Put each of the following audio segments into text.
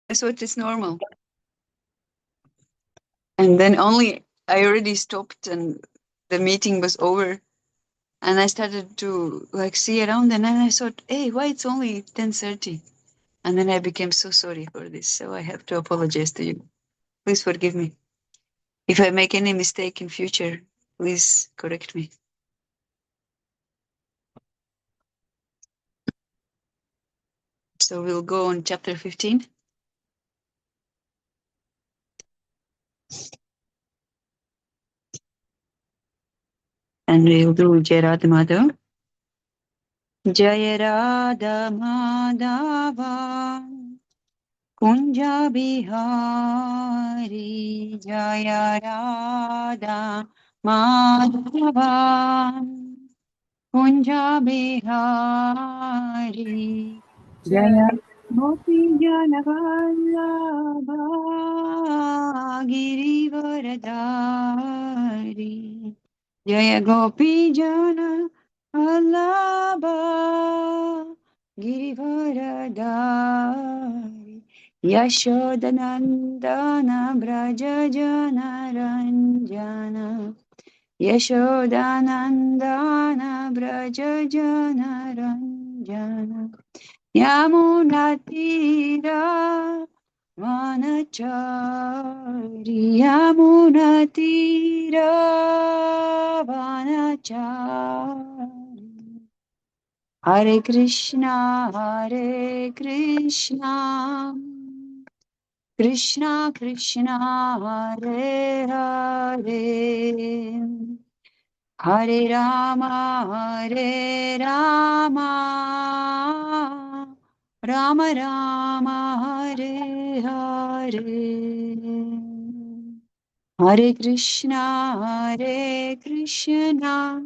That's what is normal. And then only I already stopped and the meeting was over. And I started to like see around and then I thought, hey, why it's only 10:30? And then I became so sorry for this. So I have to apologize to you. Please forgive me. If I make any mistake in future, please correct me. So we'll go on chapter 15. And we'll do Jai Radha Madhava. Jai Radha Madhava Kunja Bihari Jaya Radha Madhava Kunja Bihari Jaya Gopi Janavallabha Girivaradari Jaya Gopi Jana Alaba Girivaradari Yashodanandana Braja Jana Ranjana Yashodanandana Braja Jana Ranjana Yamunatira Vanachari Yamunatira Vanachari Hare Krishna Krishna Krishna Hare Hare Hare Rama Rama Rama Hare Hare Hare Krishna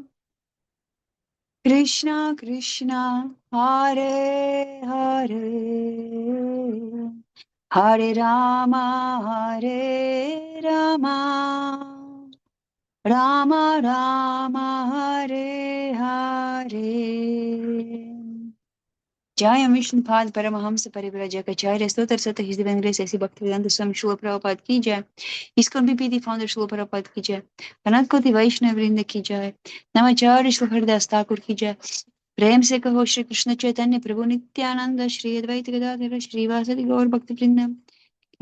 Krishna Krishna Hare Hare Hare Rama Rama Rama Hare Hare Jaya Vishnupad Paramahamsa Parivrajakacarya Stotar Sata His Divine Grace Aisi Bhaktivedanta Swami Srila Prabhupada ki jai. ISKCON BPD Founder Srila Prabhupada ki jai. Anant Koti Vaishnav Vrinda ki jai. Namacharya Srila Haridas Thakur की जय प्रेम से कहो श्री कृष्ण चैतन्य प्रभु नित्यानंद श्री अद्वैत गदाधर श्रीवासदि गौर भक्त वृंद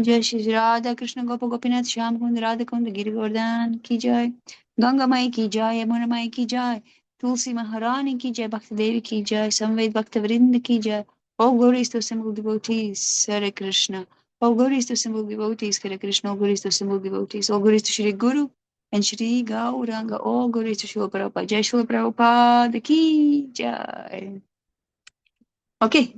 जय श्री राधा कृष्ण गोप गोपीनाथ श्याम कुंद राधा कुंद गिरिवर्धन की जय गंगा माई की जय यमुना माई की जय तुलसी महारानी की जय भक्त देवी की जय संवेद भक्त वृंद की जय ओ glories to simple devotees Hare Krishna all glories to simple devotees Hare Krishna all glories to simple devotees all glories to Shri Guru and Shri Gauranga all glories to Srila Prabhupada Jai Srila Prabhupada ki jai okay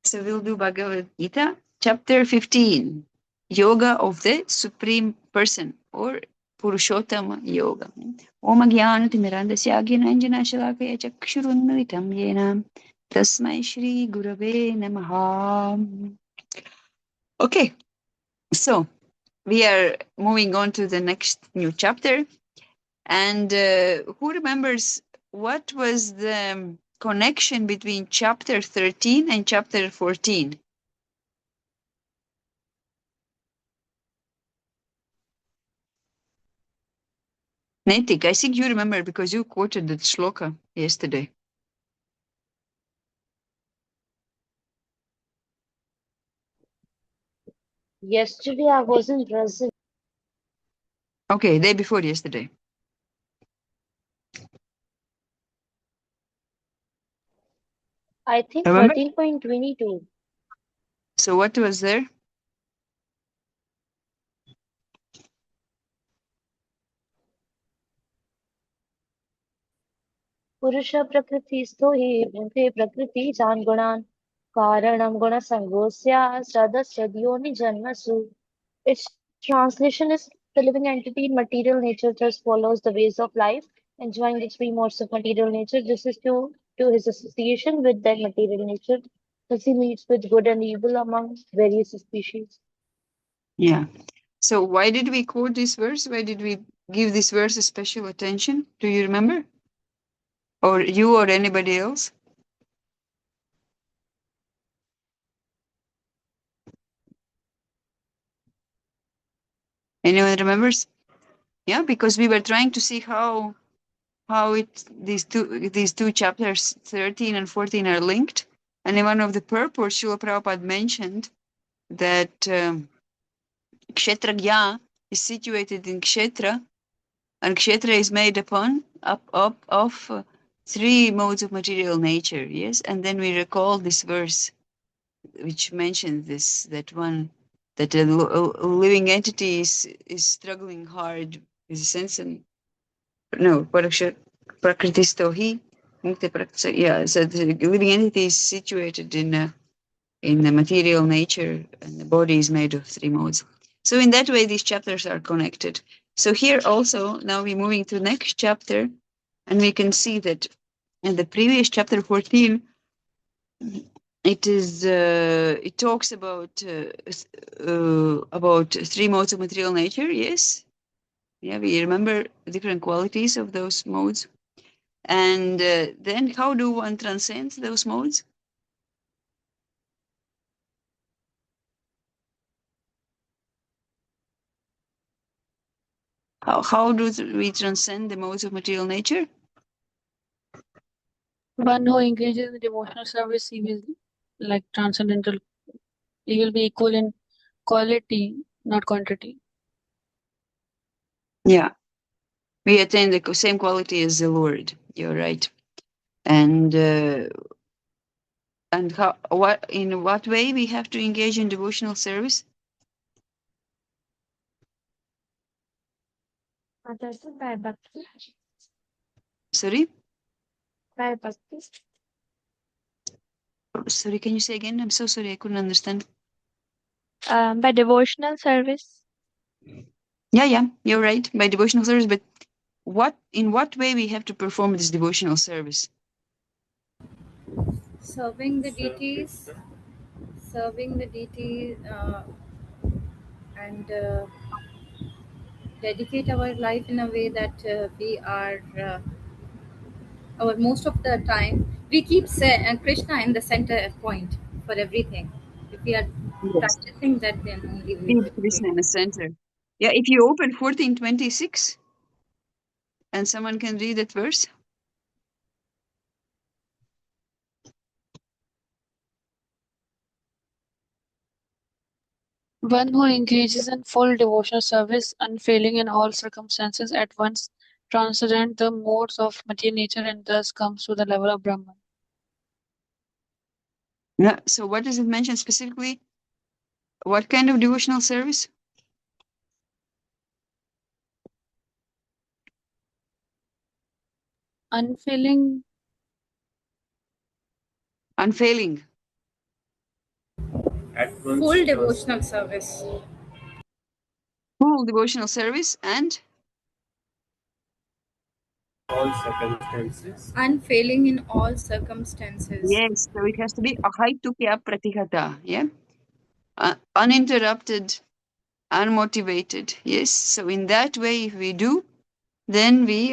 so we'll do Bhagavad Gita chapter 15 Yoga of the Supreme Person or Purushottama Yoga. Om Jnanatirmirandasya Jnana Shalakaya Chakshurunmilitam Yena Tasmai Shri Gurave Namaha. Okay, so we are moving on to the next new chapter. And who remembers what was the connection between chapter 13 and chapter 14? Netik, I think you remember because you quoted the shloka yesterday. Yesterday I wasn't present. Okay, day before yesterday. I think Remember? 13.22. So what was there? Purusha prakritisto hi bhunte prakriti jan gunan karanam guna sangosya sadasya dhyoni janmasu. Its translation is the living entity in material nature just follows the ways of life, enjoying the three modes of material nature. This is due to his association with that material nature, as he meets with good and evil among various species. Yeah. So why did we quote this verse? Why did we give this verse a special attention? Do you remember? Or you or anybody else? Anyone remembers? Yeah, because we were trying to see how it these two chapters 13 and 14 are linked. And in one of the purports, Srila Prabhupada mentioned that Kshetragya is situated in Kshetra, and Kshetra is made up of three modes of material nature. Yes, and then we recall this verse which mentions this that a living entity is struggling hard with the sense and no prakritisto he yeah, so the living entity is situated in the material nature, and the body is made of three modes. So in that way, these chapters are connected. So here also, now we're moving to the next chapter, and we can see that in the previous chapter 14, it talks about three modes of material nature. Yes, yeah, we remember different qualities of those modes. And then how do one transcend those modes? How do we transcend the modes of material nature? One who engages in devotional service, he will like transcendental. He will be equal in quality, not quantity. Yeah, we attain the same quality as the Lord. You're right. And how? What in what way we have to engage in devotional service? Understood by bhakti. Sorry, By bhakti. sorry. Can you say again? I'm so sorry. I couldn't understand. By devotional service. Yeah, you're right. By devotional service, but in what way we have to perform this devotional service? Serving the deities, serving the deities, and dedicate our life in a way that we are our most of the time we keep Krishna in the center point for everything. If we are Yes. practicing that, then only we Keep will be. Krishna in the center. Yeah, if you open 1426 and someone can read that verse. One who engages in full devotional service, unfailing in all circumstances, at once transcends the modes of material nature and thus comes to the level of Brahman. Yeah. So what does it mention specifically? What kind of devotional service? Unfailing, Unfailing. Full devotional service. Full devotional service and all circumstances. Unfailing in all circumstances. yes, so it has to be ahaitukya pratihata. Yeah. Uninterrupted, unmotivated. Yes. So in that way, if we do, then we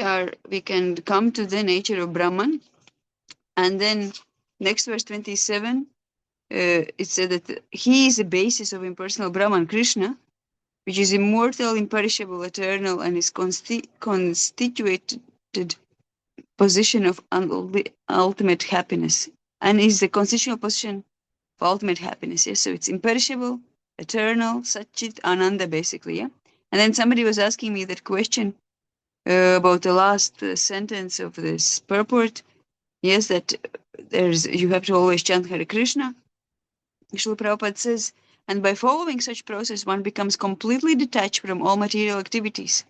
can come to the nature of Brahman. And then next verse 27, it said that he is the basis of impersonal Brahman, Krishna, which is immortal, imperishable, eternal, and is constituted position of ultimate happiness, and is the constitutional position of ultimate happiness. Yes, so it's imperishable, eternal, Satchit Ananda, basically. Yeah, and then somebody was asking me that question about the last sentence of this purport. Yes, that you have to always chant Hare Krishna. Srila Prabhupada says, and by following such process, one becomes completely detached from all material activities.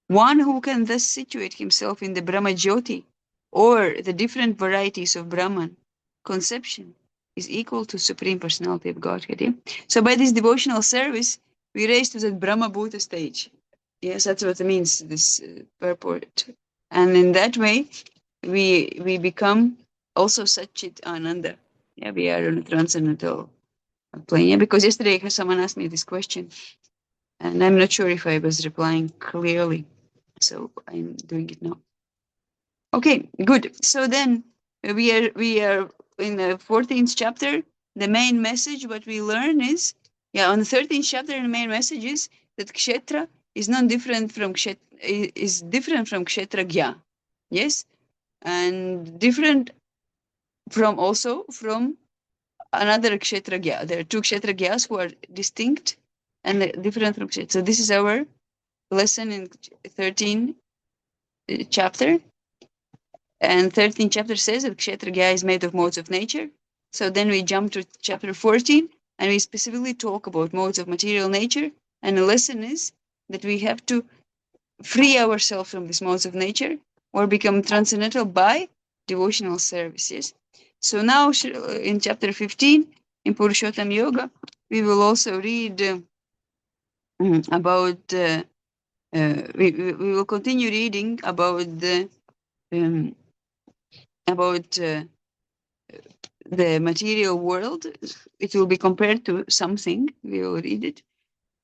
One who can thus situate himself in the Brahma Jyoti, or the different varieties of Brahman conception, is equal to Supreme Personality of Godhead. Yeah? So by this devotional service, we raise to the Brahma Bhuta stage. Yes, that's what it means, this purport. And in that way, we become also Satchit Ananda. Yeah, we are on a transcendental plane. Yeah, because yesterday someone asked me this question, and I'm not sure if I was replying clearly. So I'm doing it now. Okay, good. So then we are in the 14th chapter. The main message what we learn is, on the 13th chapter, the main message is that kshetra is not different from is different from kshetra gya. Yes, and different from also from another kshetra gya. There are two kshetra gyas who are distinct and different from kshetra. So this is our lesson in 13th chapter. And 13th chapter says that Kshetra Gya is made of modes of nature. So then we jump to chapter 14 and we specifically talk about modes of material nature. And the lesson is that we have to free ourselves from these modes of nature or become transcendental by devotional services. So now in chapter 15, in Purushottam Yoga, we will also read about, we will continue reading um, about the material world. It will be compared to something. We will read it,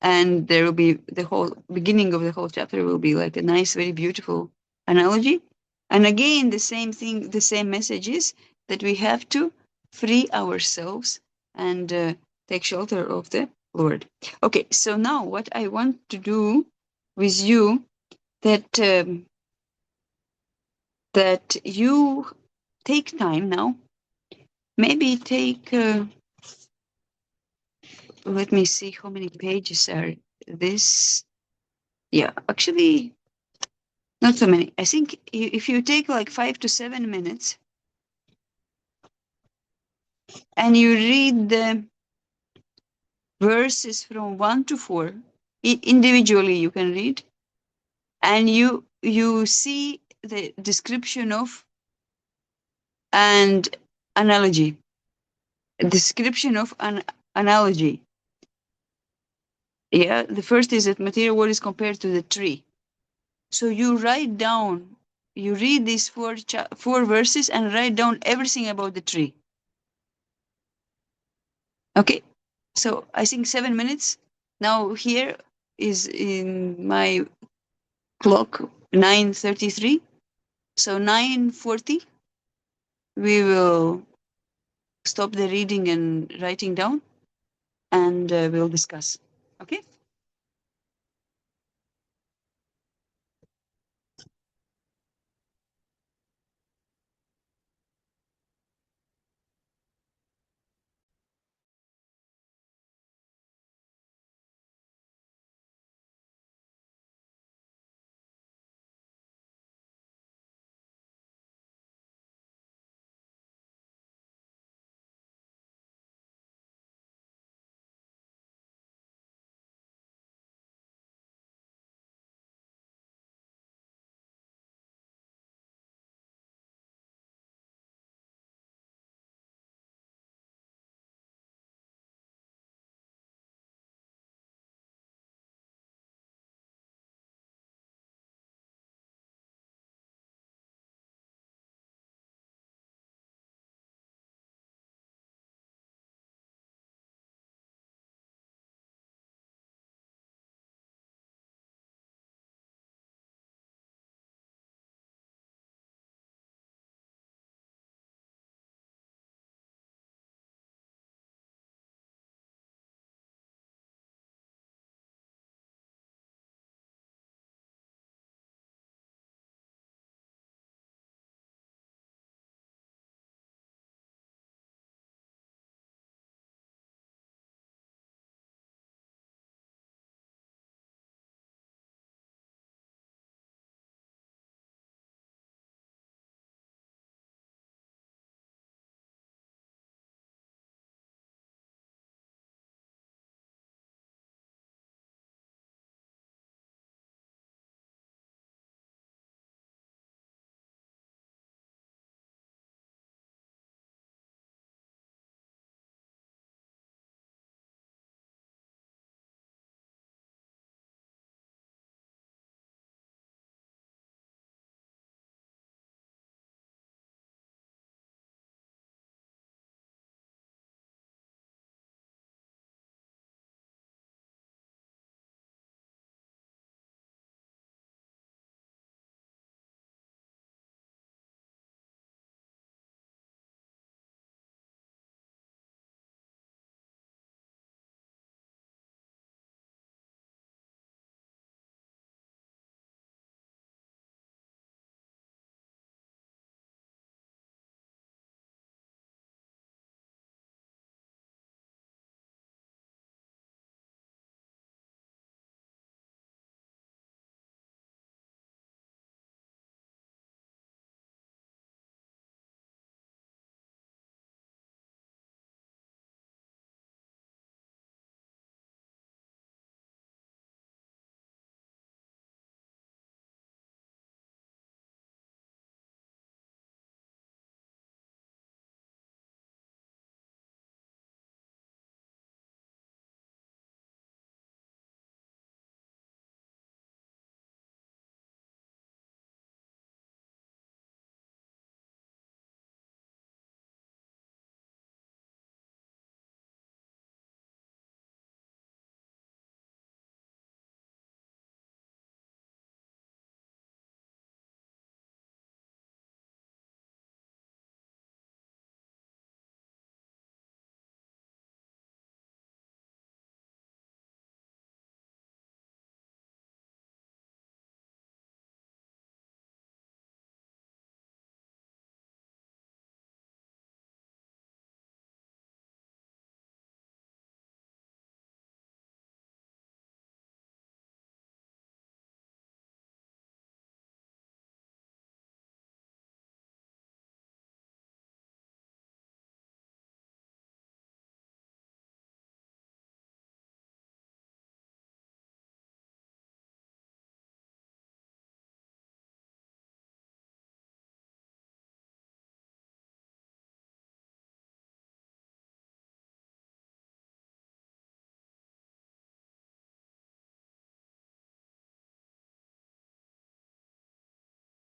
and there will be the whole beginning of the whole chapter will be like a nice, very beautiful analogy. And again, the same thing, the same message is that we have to free ourselves and take shelter of the Lord. Okay, so now what I want to do with you that that you take time now. Maybe take. Let me see how many pages are this. Yeah, actually, not so many. I think if you take like 5 to 7 minutes and you read the verses from 1 to 4 individually, you can read, and you see the description of and analogy, description of an analogy. Yeah, the first is that material world is compared to the tree. So you write down, you read these four verses and write down everything about the tree. Okay, so I think 7 minutes. Now here is in my clock 9:33. So 9:40 we will stop the reading and writing down, and we'll discuss. Okay.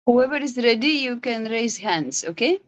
Whoever is ready, you can raise hands, okay?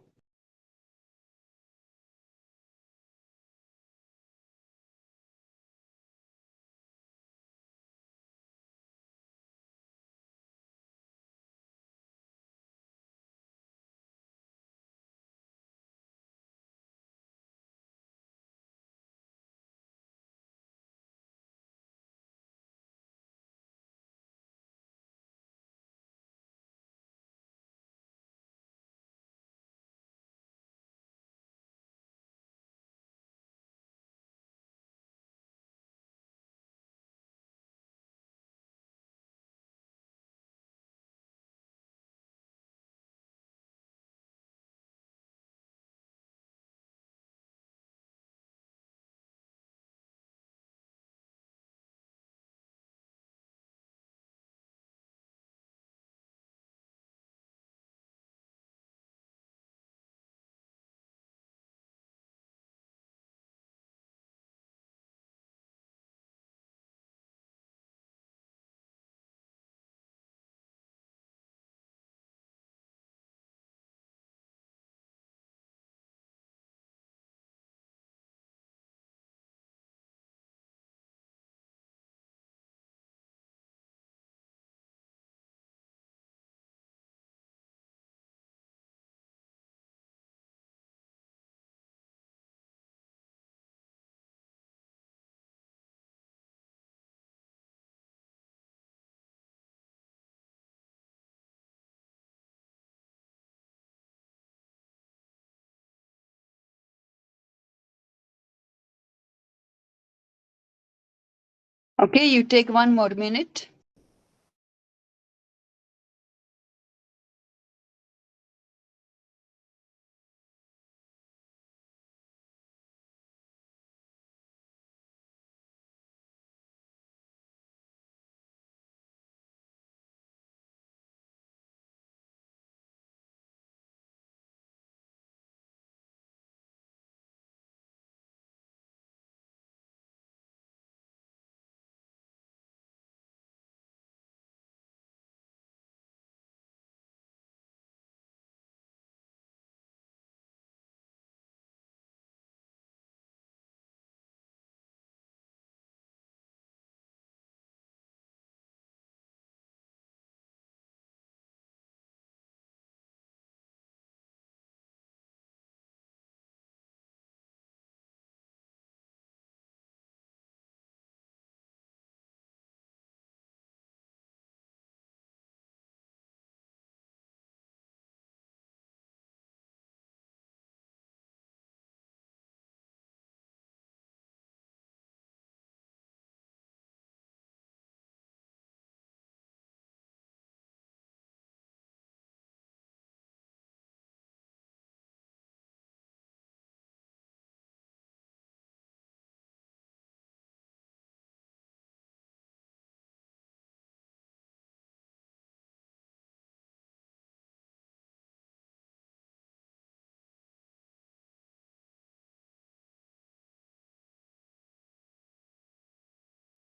Okay, you take 1 more minute.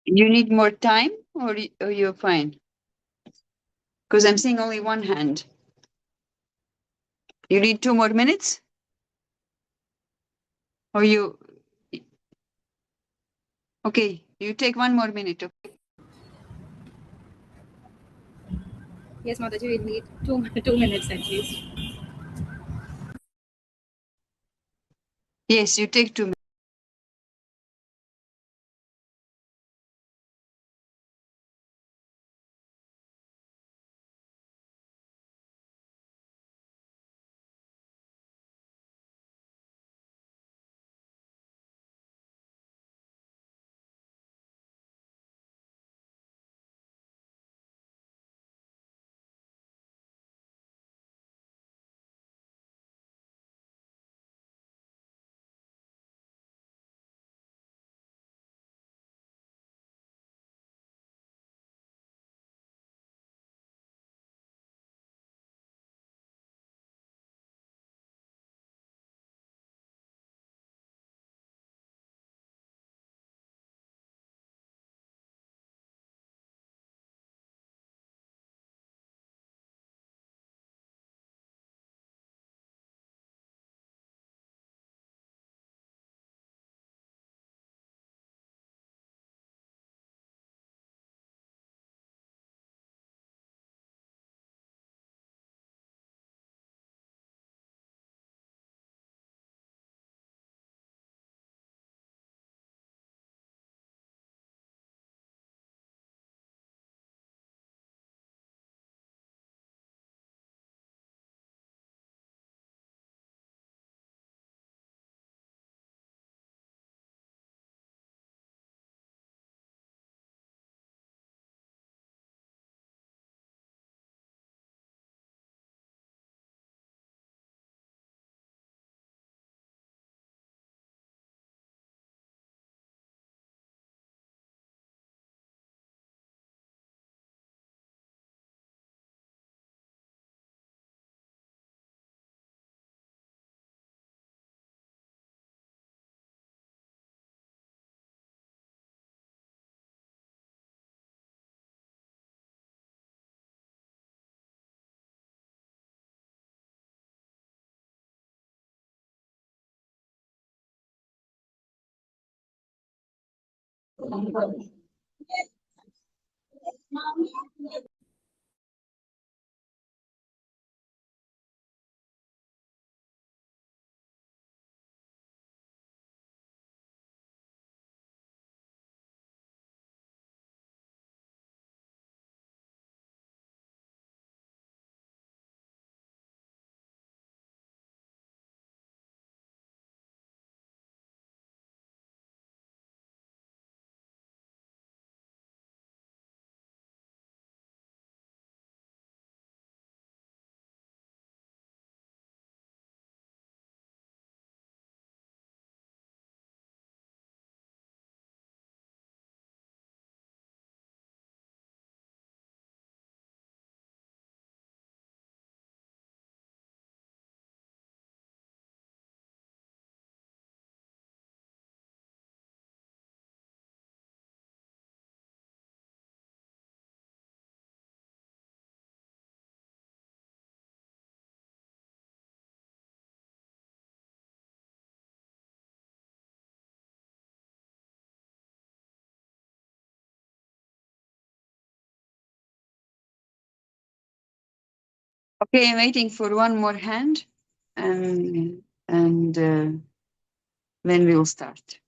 You need more time or you're fine? Because I'm seeing only one hand. You need 2 more minutes? Or you... Okay, you take 1 more minute. Okay? Yes, Mataji, we need 2 minutes at least. Yes, you take 2 minutes. Okay, I'm waiting for one more hand, and then we'll start.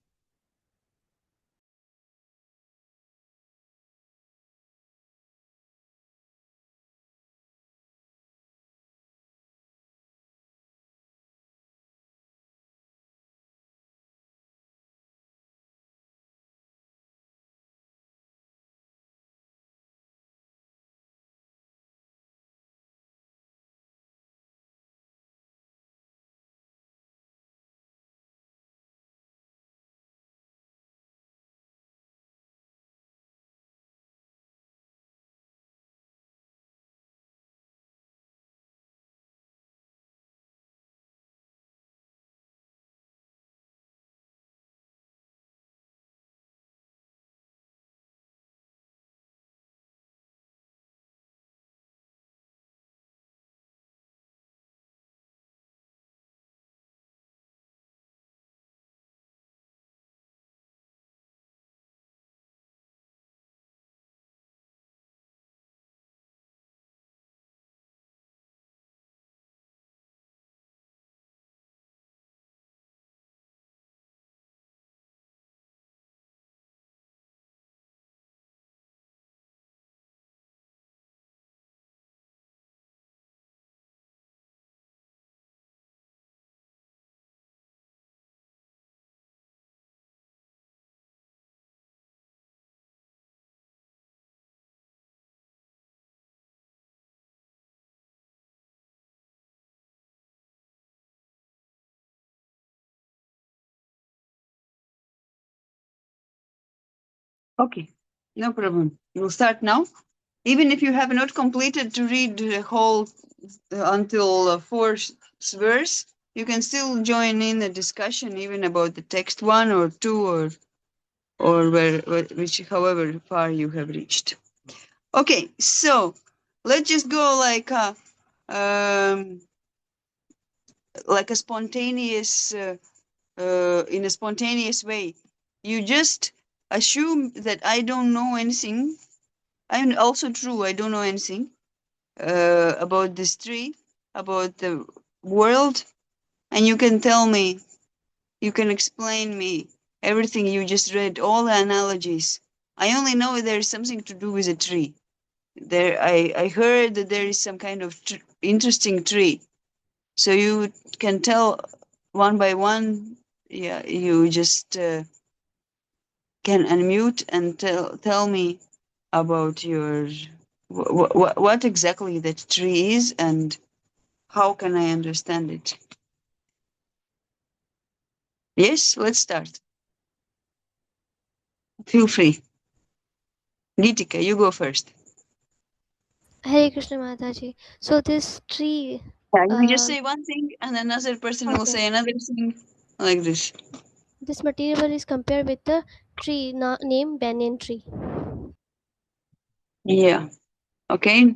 Okay, no problem. We'll start now. Even if you have not completed to read the whole until fourth verse, you can still join in the discussion, even about the text 1 or 2 or which however far you have reached. Okay, so let's just go like a spontaneous in a spontaneous way. You just assume that I don't know anything. I'm also true. I don't know anything about this tree, about the world, and you can tell me, you can explain me everything you just read, all the analogies. I only know there is something to do with a tree. I heard that there is some kind of interesting tree. So you can tell one by one. Yeah, you just can unmute and tell me about your what exactly that tree is and how can I understand it. Yes, let's start. Feel free. Gitika, you go first. Hare Krishna Mataji. So this tree, Yeah, you just say one thing and another person will okay, say another thing like this. this material is compared with the tree named banyan tree. Yeah. Okay.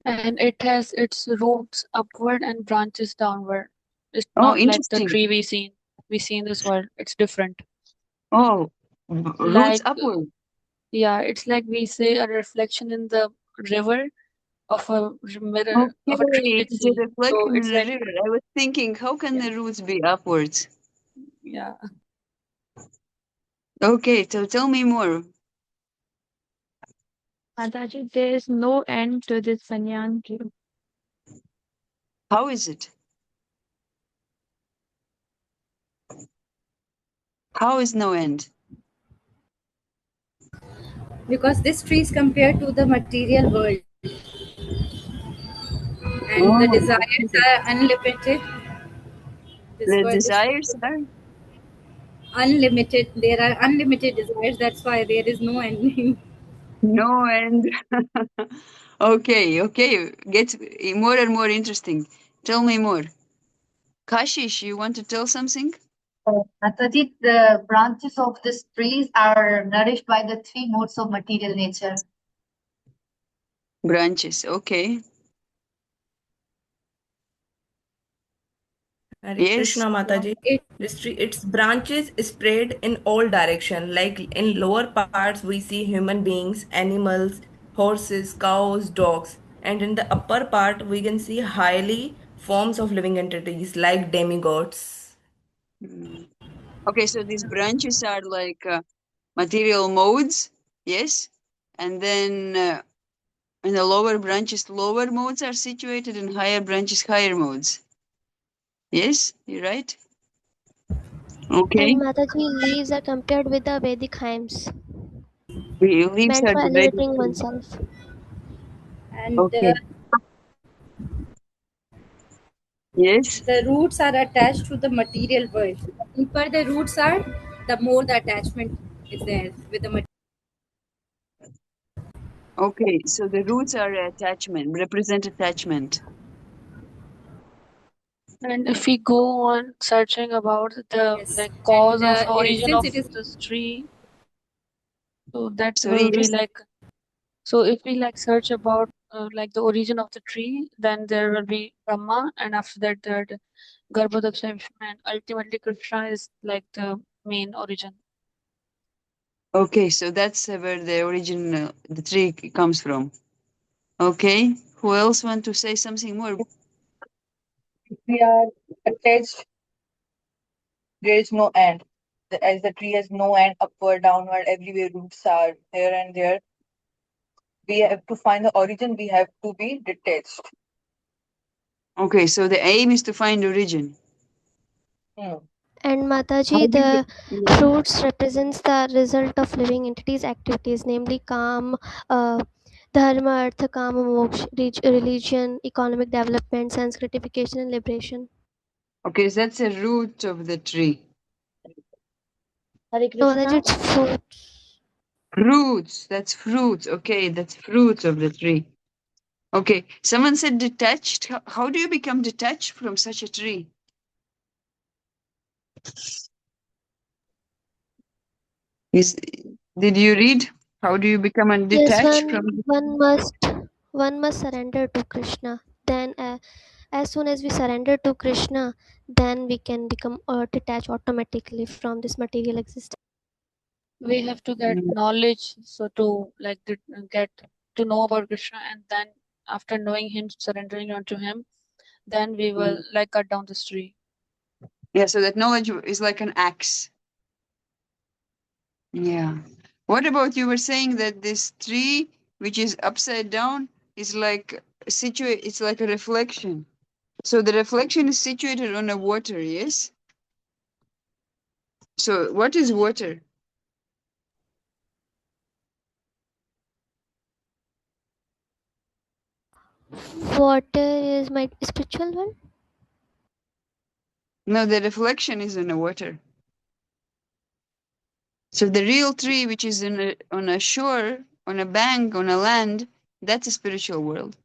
And it has its roots upward and branches downward. It's Oh, not like the interesting. tree we see in this world. It's different. Oh, Roots Like, upward. yeah, it's like we say a reflection in the river of a mirror Okay, of a tree we it's a see. So reflection in it's the like, river. I was thinking, how can yeah, the roots be upwards? yeah. Okay, so tell me more. Mataji, there is no end to this banyan tree. How is it? How is no end? Because this tree is compared to the material world, and the Oh, desires okay. are unlimited. This The world is desires are unlimited. There are unlimited desires. That's why there is no ending. no end. Okay, okay. Gets more and more interesting. Tell me more. Kashish, you want to tell something? Mataji, the branches of these trees are nourished by the three modes of material nature. Branches, okay. Hare Yes. Krishna Mataji. It, Its branches spread in all direction. Like in lower parts, we see human beings, animals, horses, cows, dogs. And in the upper part, we can see highly forms of living entities like demigods. Mm. Okay, so these branches are like material modes, yes? And then in the lower branches, lower modes are situated, and higher branches, higher modes. Yes, you're right. Okay. And Mataji, leaves are compared with the Vedic hymns, Leaves meant are for the Vedic elevating tree. oneself. and Okay. Yes. the roots are attached to the material world. The deeper the roots are, the more the attachment is there with the material. Okay. So the roots are attachment, represent attachment. And if we go on searching about the Yes, like and cause of origin since of it is this tree, so that Sorry, will be yes. like, so if we like search about like the origin of the tree, then there will be Brahma, and after that the Garbhodaksha Vishnu, and ultimately Krishna is like the main origin. Okay, so that's where the origin, the tree comes from. Okay. Who else want to say something more? If we are attached, there is no end. As the tree has no end, upward, downward, everywhere roots are here and there. We have to find the origin, we have to be detached. Okay, so the aim is to find origin. Hmm. And How Mataji, do you? the Yeah. fruits represents the result of living entities' activities, namely Kam, Dharma, Artha, Kama, Moksha, religion, economic development, sanskritification, and liberation. Okay, so that's a root of the tree. Hare No, Mataji, Krishna. it's fruits. Fruits. That's fruits. Okay, that's fruits of the tree. Okay, someone said detached. How do you become detached from such a tree? Is did you read? How do you become Yes, detached from? one must surrender to Krishna. Then, as soon as we surrender to Krishna, then we can become detached automatically from this material existence. We have to get Mm. knowledge, so to like get to know about Krishna, and then after knowing him, surrendering unto him, then we will like cut down this tree. Yeah, so that knowledge is like an axe. Yeah. What about you were saying that this tree, which is upside down, is like it's like a reflection. So the reflection is situated on a water, yes? So what is water? Water is my spiritual world. No, the reflection is on a water. So the real tree, which is on a shore, on a bank, on a land, that's a spiritual world.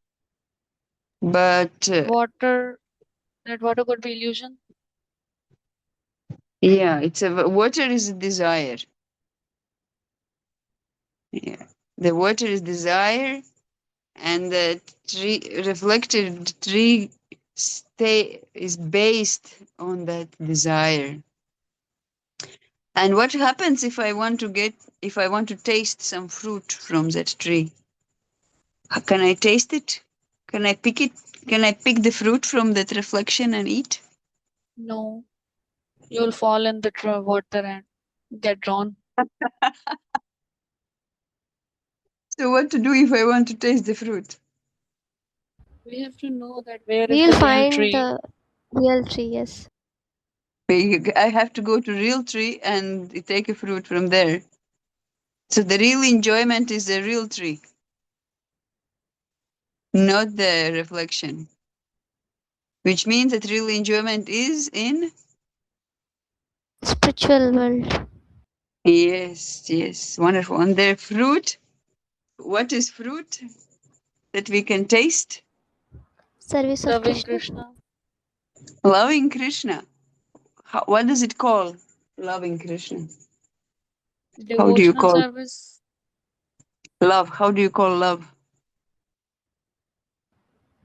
But Water, that water could be illusion. yeah, water is a desire. Yeah, the water is desire, and the tree reflected tree stay is based on that desire. And what happens if I want to taste some fruit from that tree? Can I taste it? Can I pick it? Can I pick the fruit from that reflection and eat? No, you'll fall in the water and get drowned. So what to do if I want to taste the fruit? We have to know that where is We'll the real find tree. the real tree, yes. I have to go to real tree and take a fruit from there. So the real enjoyment is the real tree, not the reflection. Which means that real enjoyment is in. Spiritual world. Yes, wonderful. And the fruit, what is fruit that we can taste? Service of Serving Krishna. Krishna. Loving Krishna. What does it call? Loving Krishna. How do you Devotional call service. love? How do you call love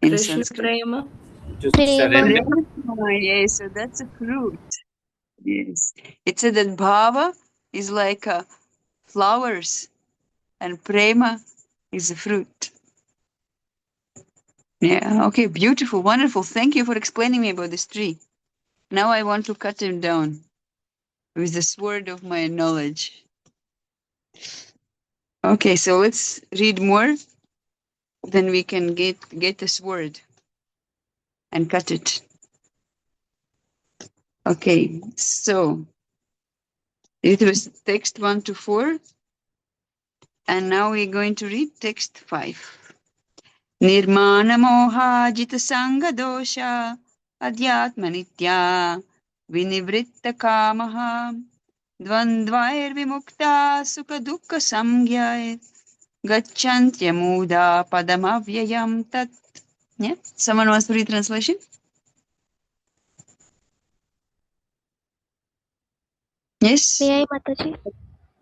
in Krishna Sanskrit? Prema. Just Prema. surrender. Prema, yes, so that's a fruit. Yes. It said that bhava is like flowers and prema is a fruit. Yeah, okay, beautiful, wonderful. Thank you for explaining me about this tree. Now I want to cut him down with the sword of my knowledge. Okay, so let's read more. Then we can get the sword and cut it. Okay, so it was text 1 to 4, and now we're going to read text 5. निर्माणमोहाजितसङ्गदोषा अध्यात्मनित्या विनिवृत्तकामः द्वन्द्वैर्विमुक्ता सुखदुःखसंज्ञाय गच्छन्त्यमूढा पदमव्ययं तत्. Yeah, someone wants to read translation? Yes. May I, Mataji?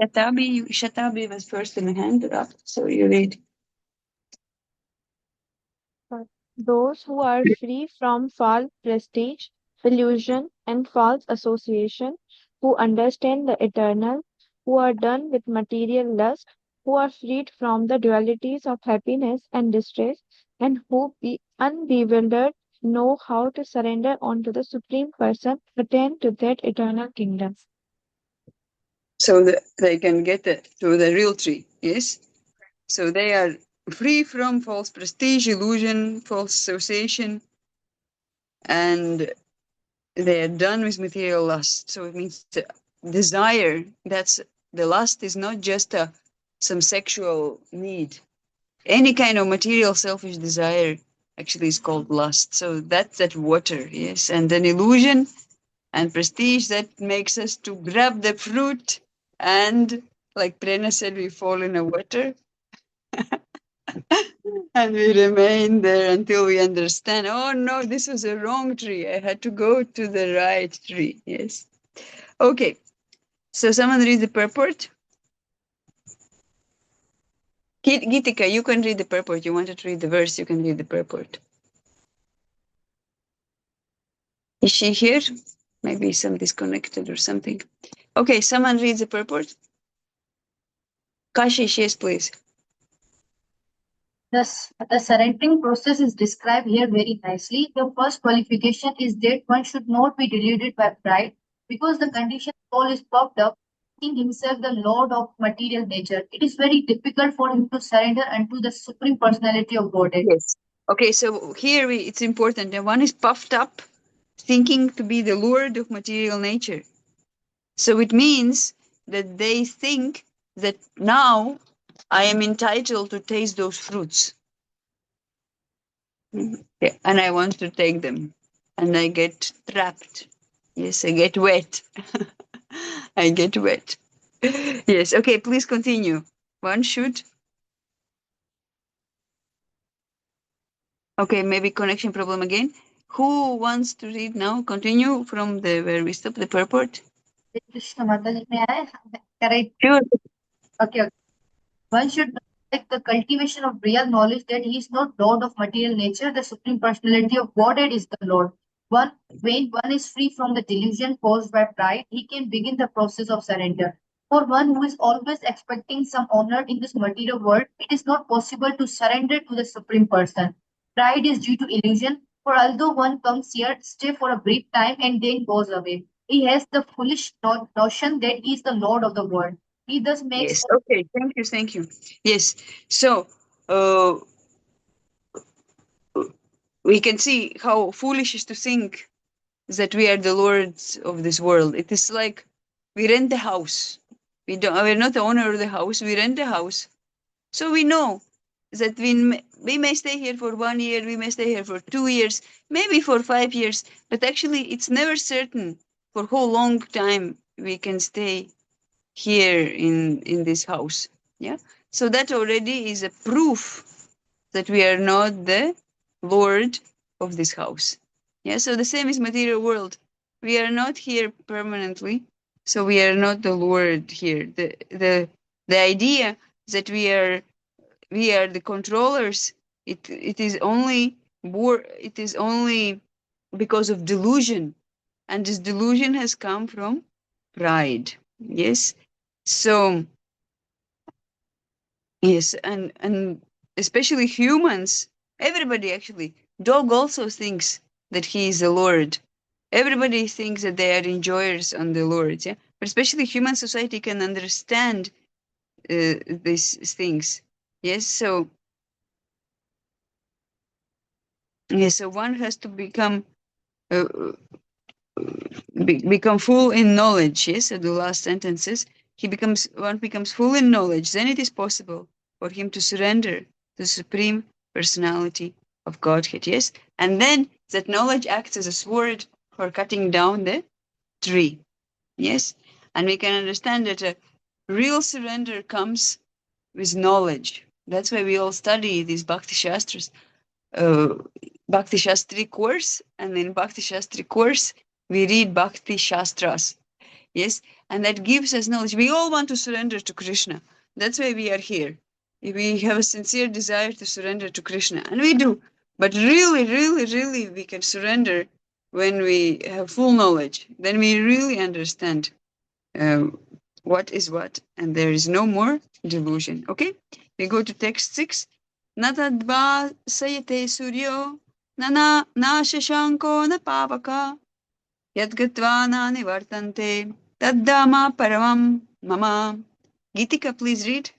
Shatabi was first in the hand up, so you read. Those who are free from false prestige, illusion, and false association, who understand the eternal, who are done with material lust, who are freed from the dualities of happiness and distress, and who, be unbewildered, know how to surrender unto the Supreme Person, attain to that eternal kingdom. So that they can get to the real tree, yes? So they are free from false prestige, illusion, false association, and they are done with material lust. So it means the desire, that's the lust is not just some sexual need. Any kind of material selfish desire actually is called lust. So that's that water, yes. And then illusion and prestige that makes us to grab the fruit and like Prerna said, we fall in the water and we remain there until we understand, oh no, this was a wrong tree. I had to go to the right tree. Yes. Okay. So someone read the purport. Gitika, you can read the purport. You wanted to read the verse, you can read the purport. Is she here? Maybe some disconnected or something. Okay, someone reads the purport. Kashish, yes, please. Thus, the surrendering process is described here very nicely. The first qualification is that one should not be deluded by pride, because the conditioned soul is puffed up, thinking himself the lord of material nature. It is very difficult for him to surrender unto the supreme personality of Godhead. Yes. Okay, so here it's important that one is puffed up, thinking to be the lord of material nature. So it means that they think that now I am entitled to taste those fruits. Yeah, and I want to take them. And I get trapped. Yes, I get wet. I get wet. Yes, okay, please continue. One should. Okay, maybe connection problem again. Who wants to read now? Continue from where we stopped, the purport. Krishna Mataji, may I correct? Sure. Okay. One should like the cultivation of real knowledge that he is not Lord of material nature, the supreme personality of Godhead is the Lord. When one is free from the delusion caused by pride, he can begin the process of surrender. For one who is always expecting some honor in this material world, it is not possible to surrender to the Supreme Person. Pride is due to illusion, for although one comes here, stay for a brief time, and then goes away, he has the foolish notion that he is the Lord of the world. He thus makes. Yes. Okay. Thank you. Yes. So, uh, we can see how foolish is to think that we are the lords of this world. It is like we rent a house. We're not the owner of the house. We rent a house. So we know that we may stay here for 1 year, we may stay here for 2 years, maybe for 5 years, but actually it's never certain for how long time we can stay here in this house. Yeah. So that already is a proof that we are not the lord of this house. Yeah. So the same is material world. We are not here permanently, so we are not the lord here. The idea that we are the controllers, it is only it is only because of delusion, and this delusion has come from pride. Yes. So yes, and especially humans, everybody actually, dog also thinks that he is the lord. Everybody thinks that they are enjoyers on the lord. Yeah, but especially human society can understand these things. Yes. So yes, so one has to become uh, become full in knowledge. Yes, so the last sentences, one becomes full in knowledge. Then it is possible for him to surrender to the supreme personality of Godhead. Yes, and then that knowledge acts as a sword for cutting down the tree. Yes, and we can understand that a real surrender comes with knowledge. That's why we all study these Bhakti Shastras. uh, Bhakti Shastri course, and in Bhakti Shastri course, we read Bhakti Shastras. Yes, and that gives us knowledge. We all want to surrender to Krishna. That's why we are here. We have a sincere desire to surrender to Krishna, and we do. But really, really, really, we can surrender when we have full knowledge. Then we really understand uh, what is what, and there is no more delusion. Okay, we go to text 6. Natadva sayate suryo nana na shashanko na pavaka yadgatva na nivartante taddama paramam mama. Gitika, please read.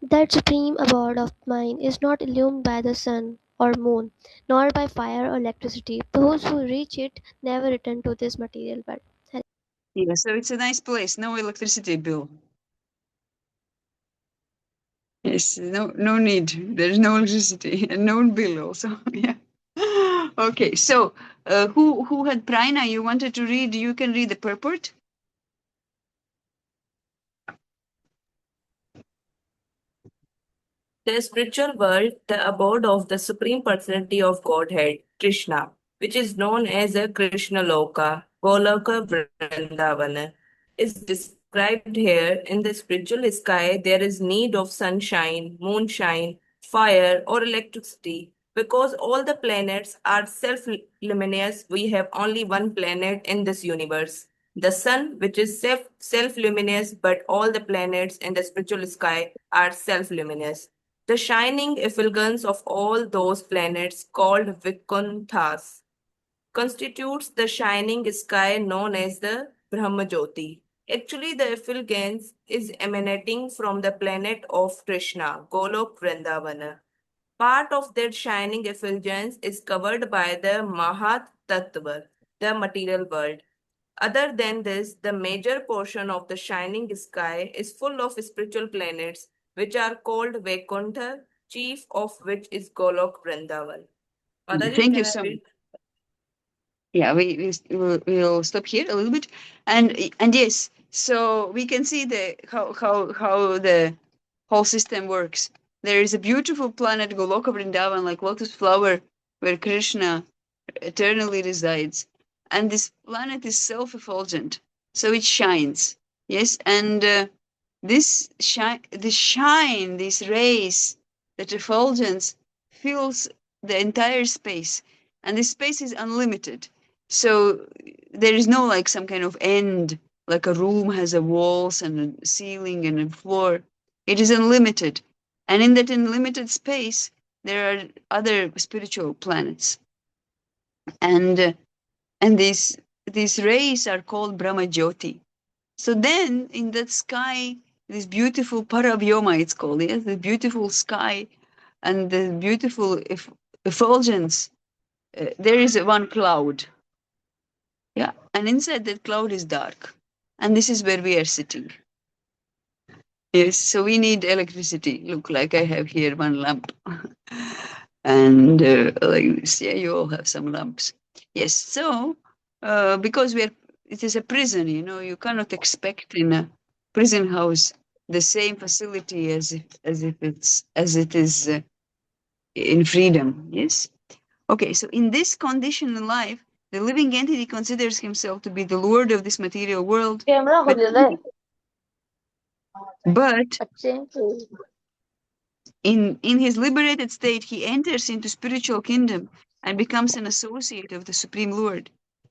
That supreme abode of mine is not illumined by the sun or moon, nor by fire or electricity. Those who reach it never return to this material world. Yeah, so it's a nice place. No electricity bill. Yes, no need. There's no electricity and no bill also. Yeah. Okay, so who had Prina? You wanted to read? You can read the purport. The spiritual world, the abode of the Supreme Personality of Godhead, Krishna, which is known as a Krishna Loka, Goloka Vrindavana, is described here. In the spiritual sky, there is need of sunshine, moonshine, fire, or electricity. Because all the planets are self luminous, we have only one planet in this universe, the sun, which is self luminous, but all the planets in the spiritual sky are self luminous. The shining effulgence of all those planets, called Vikunthas, constitutes the shining sky known as the Brahmajyoti. Actually, the effulgence is emanating from the planet of Krishna, Golok Vrindavana. Part of that shining effulgence is covered by the Mahat Tattva, the material world. Other than this, the major portion of the shining sky is full of spiritual planets, which are called Vaikuntha, chief of which is Golok Vrindavan. Mataji, Thank you can I so much. read? Yeah, we'll stop here a little bit, and yes, so we can see the how the whole system works. There is a beautiful planet Goloka Vrindavan, like lotus flower, where Krishna eternally resides, and this planet is self-effulgent, so it shines. Yes, and this shine, these rays, that effulgence fills the entire space, and this space is unlimited. So there is no like some kind of end, like a room has a walls and a ceiling and a floor. It is unlimited, and in that unlimited space, there are other spiritual planets, and uh, and these rays are called Brahma Jyoti. So then in that sky, this beautiful paravyoma, it's called, yes, the beautiful sky and the beautiful effulgence, there is one cloud. Yeah. And inside that cloud is dark. And this is where we are sitting. Yes. So we need electricity. Look, like I have here one lamp. And like this, yeah, you all have some lamps. Yes. So because it is a prison, you cannot expect in a prison house the same facility as it is in freedom. Yes. Okay, so in this condition in life, the living entity considers himself to be the lord of this material world, camera but खोलेला आहे but अच्छे in his liberated state, he enters into spiritual kingdom and becomes an associate of the Supreme Lord.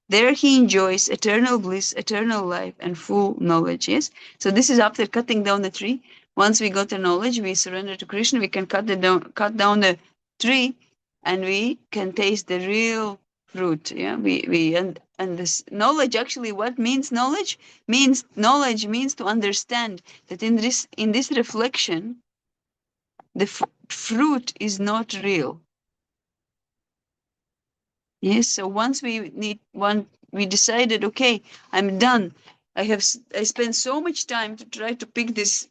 There he enjoys eternal bliss, eternal life, and full knowledge. Yes. So this is after cutting down the tree. Once we got the knowledge, we surrender to Krishna. We can cut down the tree, and we can taste the real fruit. Yeah. And this knowledge actually, what means knowledge? Knowledge means to understand that in this reflection, the fruit is not real. Yes. So once we decided, okay, I'm done. I spent so much time to try to pick this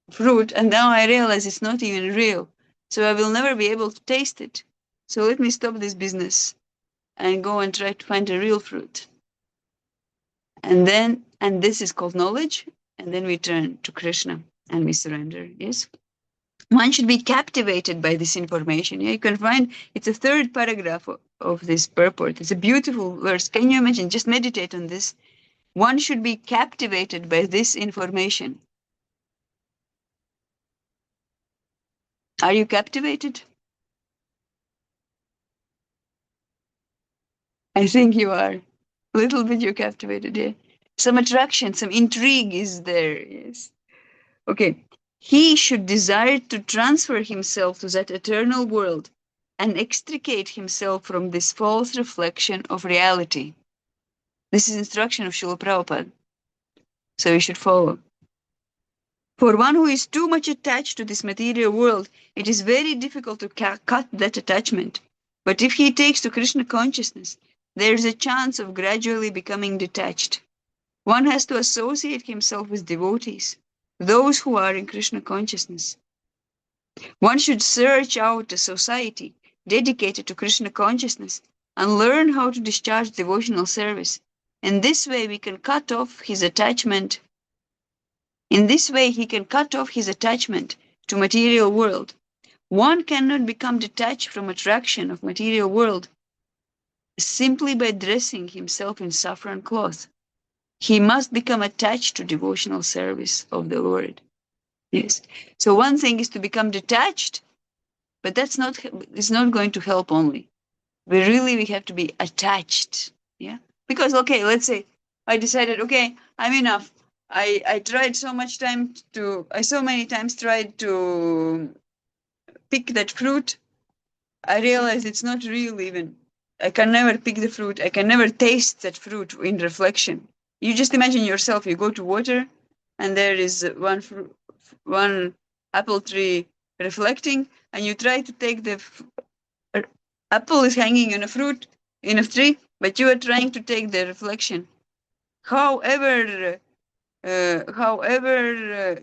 fruit, and now I realize it's not even real. So I will never be able to taste it. So let me stop this business and go and try to find a real fruit. And this is called knowledge. And then we turn to Krishna and we surrender. Yes. One should be captivated by this information. Yeah, you can find it's a third paragraph of this purport. It's a beautiful verse. Can you imagine? Just meditate on this. One should be captivated by this information. Are you captivated? I think you are. A little bit you're captivated, yeah. Some attraction, some intrigue is there, yes. Okay. He should desire to transfer himself to that eternal world and extricate himself from this false reflection of reality. This is instruction of Srila Prabhupada. So you should follow. For one who is too much attached to this material world, it is very difficult to cut that attachment. But if he takes to Krishna consciousness, there is a chance of gradually becoming detached. One has to associate himself with devotees, those who are in Krishna consciousness. One should search out a society dedicated to Krishna consciousness and learn how to discharge devotional service. In this way, we can cut off his attachment. In this way, he can cut off his attachment to material world. One cannot become detached from attraction of material world simply by dressing himself in saffron cloth. He must become attached to devotional service of the Lord. Yes. So one thing is to become detached, but it's not going to help only. We have to be attached. Yeah. Because, okay, let's say I decided, okay, I'm enough. I tried so many times tried to pick that fruit. I realized it's not real even. I can never pick the fruit. I can never taste that fruit in reflection. You just imagine yourself, you go to water and there is one apple tree reflecting, and you try to take the apple is hanging in a tree, but you are trying to take the reflection. However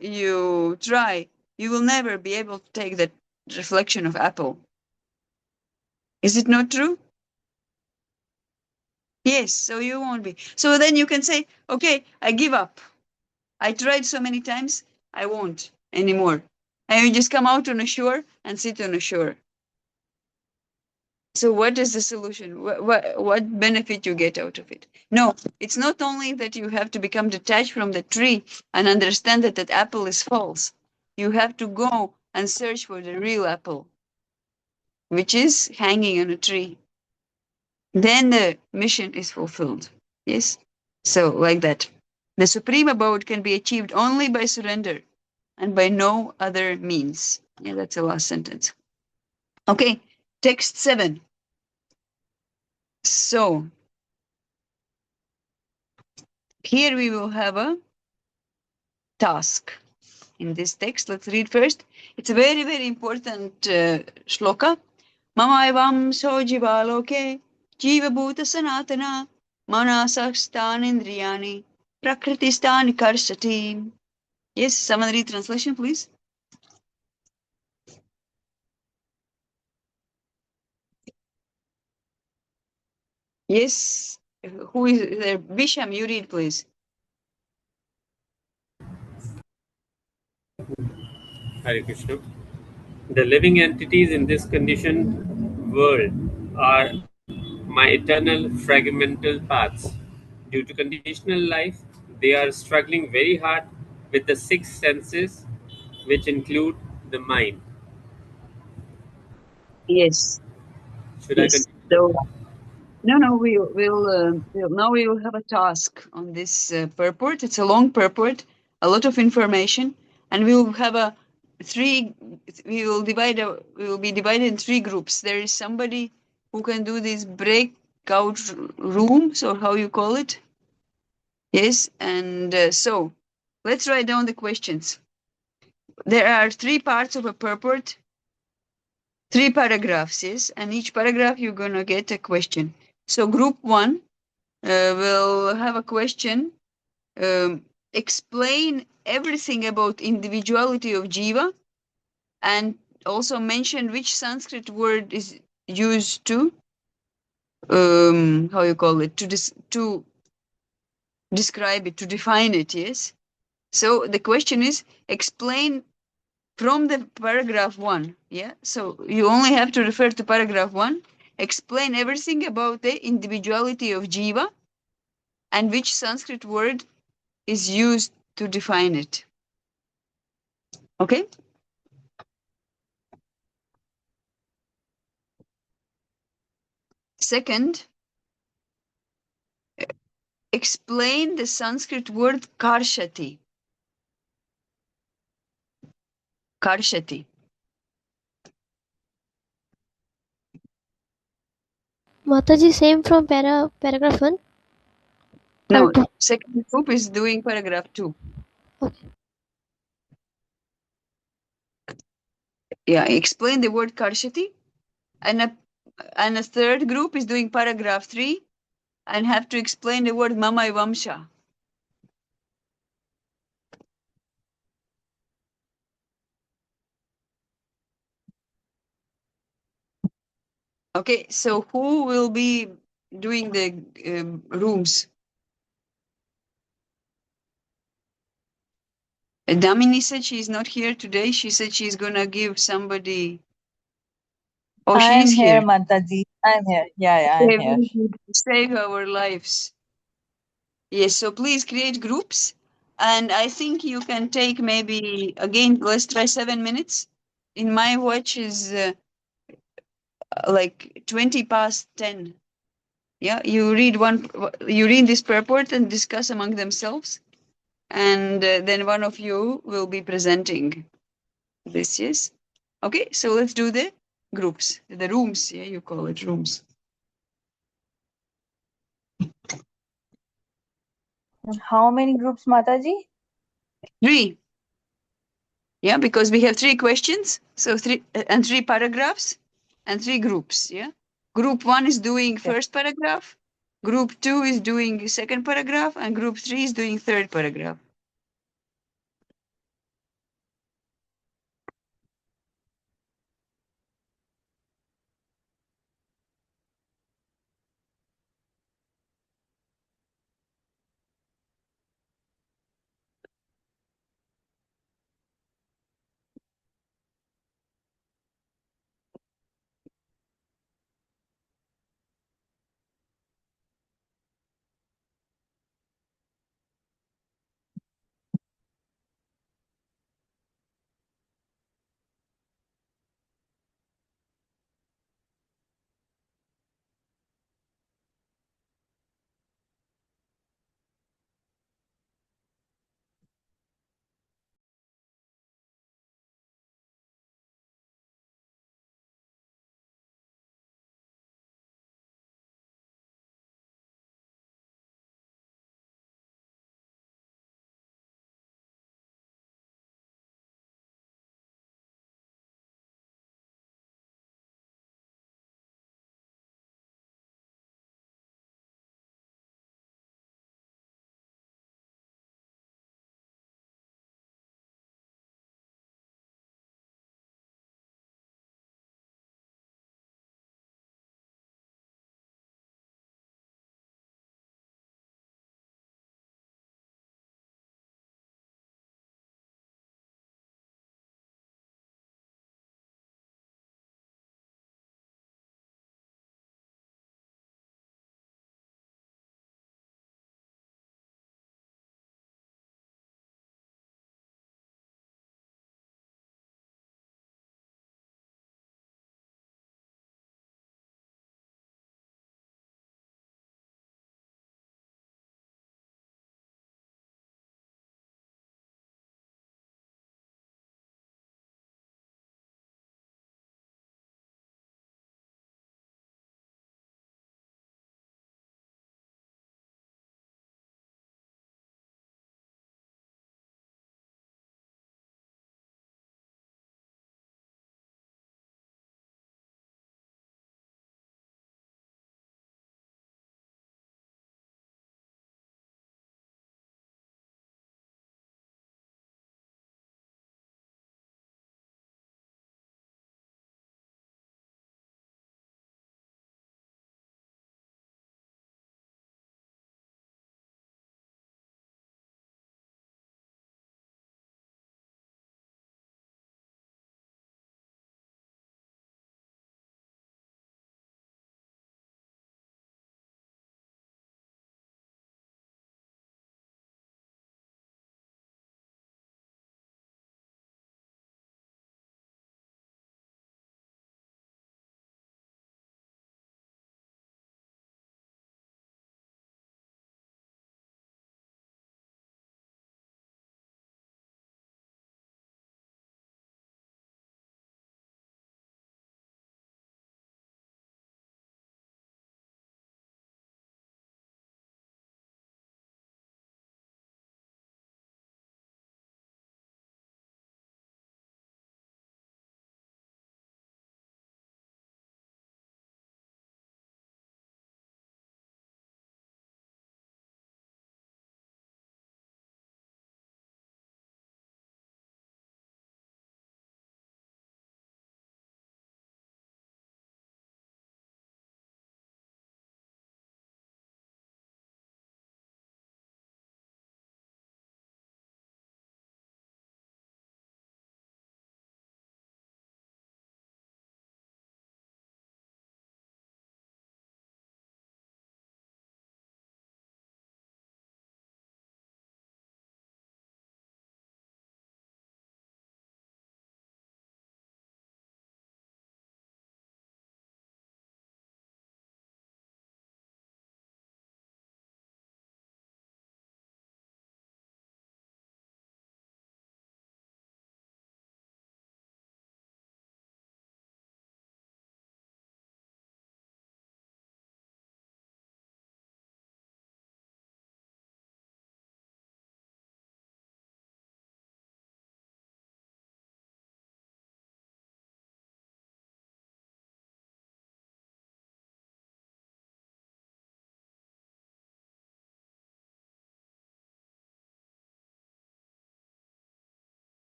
you try, you will never be able to take that reflection of apple. Is it not true? Yes, so you won't be. So then you can say, okay, I give up. I tried so many times, I won't anymore. And you just come out on a shore and sit on a shore. So what is the solution? What benefit you get out of it? No, it's not only that you have to become detached from the tree and understand that that apple is false. You have to go and search for the real apple. which is hanging on a tree. Then the mission is fulfilled. Yes? So, like that. The supreme abode can be achieved only by surrender and by no other means. Yeah, that's the last sentence. Okay, text 7. So, here we will have a task in this text. Let's read first. It's a very, very important shloka. Mama evam so jivaloke jiva bhuta sanatana manasastan indriyani prakritistan karshati. Yes, someone read translation, please. Yes, who is there? Bisham, you read, please. Hare Krishna. The living entities in this conditioned world are my eternal fragmental paths. Due to conditional life, they are struggling very hard with the six senses, which include the mind. Yes, Should I yes. continue? So no, no, now we will have a task on this purport. It's a long purport, a lot of information, and we will have a three. We will be divided in three groups. There is somebody who can do these breakout rooms, or how you call it. Yes, and so let's write down the questions. There are three parts of a purport, three paragraphs, yes, and each paragraph you're gonna get a question. So group 1 will have a question. Explain everything about individuality of jiva, and also mention which Sanskrit word is used to how you call it, to describe it, to define it. Yes. So the question is, explain from the paragraph 1. Yeah. So you only have to refer to paragraph 1. Explain everything about the individuality of jiva and which Sanskrit word is used to define it. Okay? Second, explain the Sanskrit word karshati. Karshati. Mataji, same from paragraph 1 or No, 2? second group is doing paragraph 2. Okay. Yeah, explain the word karshati. And a third group is doing paragraph 3 and have to explain the word mamai vamsha. Okay, so who will be doing the rooms? Damini said she's not here today. She said she's gonna give somebody. Oh, she I'm is here, here. Mataji. I'm here. Yeah, I'm Okay, here. very good. Save our lives. Yes, so please create groups. And I think you can take maybe, again, let's try 7 minutes. In my watch is like 20 past 10. Yeah, you read this purport and discuss among themselves. And then one of you will be presenting this, yes? Okay, so let's do the groups, the rooms. Yeah, you call it rooms. How many groups, Mataji? 3. Yeah, because we have 3 questions, so 3 and 3 paragraphs and 3 groups. Yeah, group 1 is doing Okay. first paragraph, group 2 is doing second paragraph, and group 3 is doing third paragraph.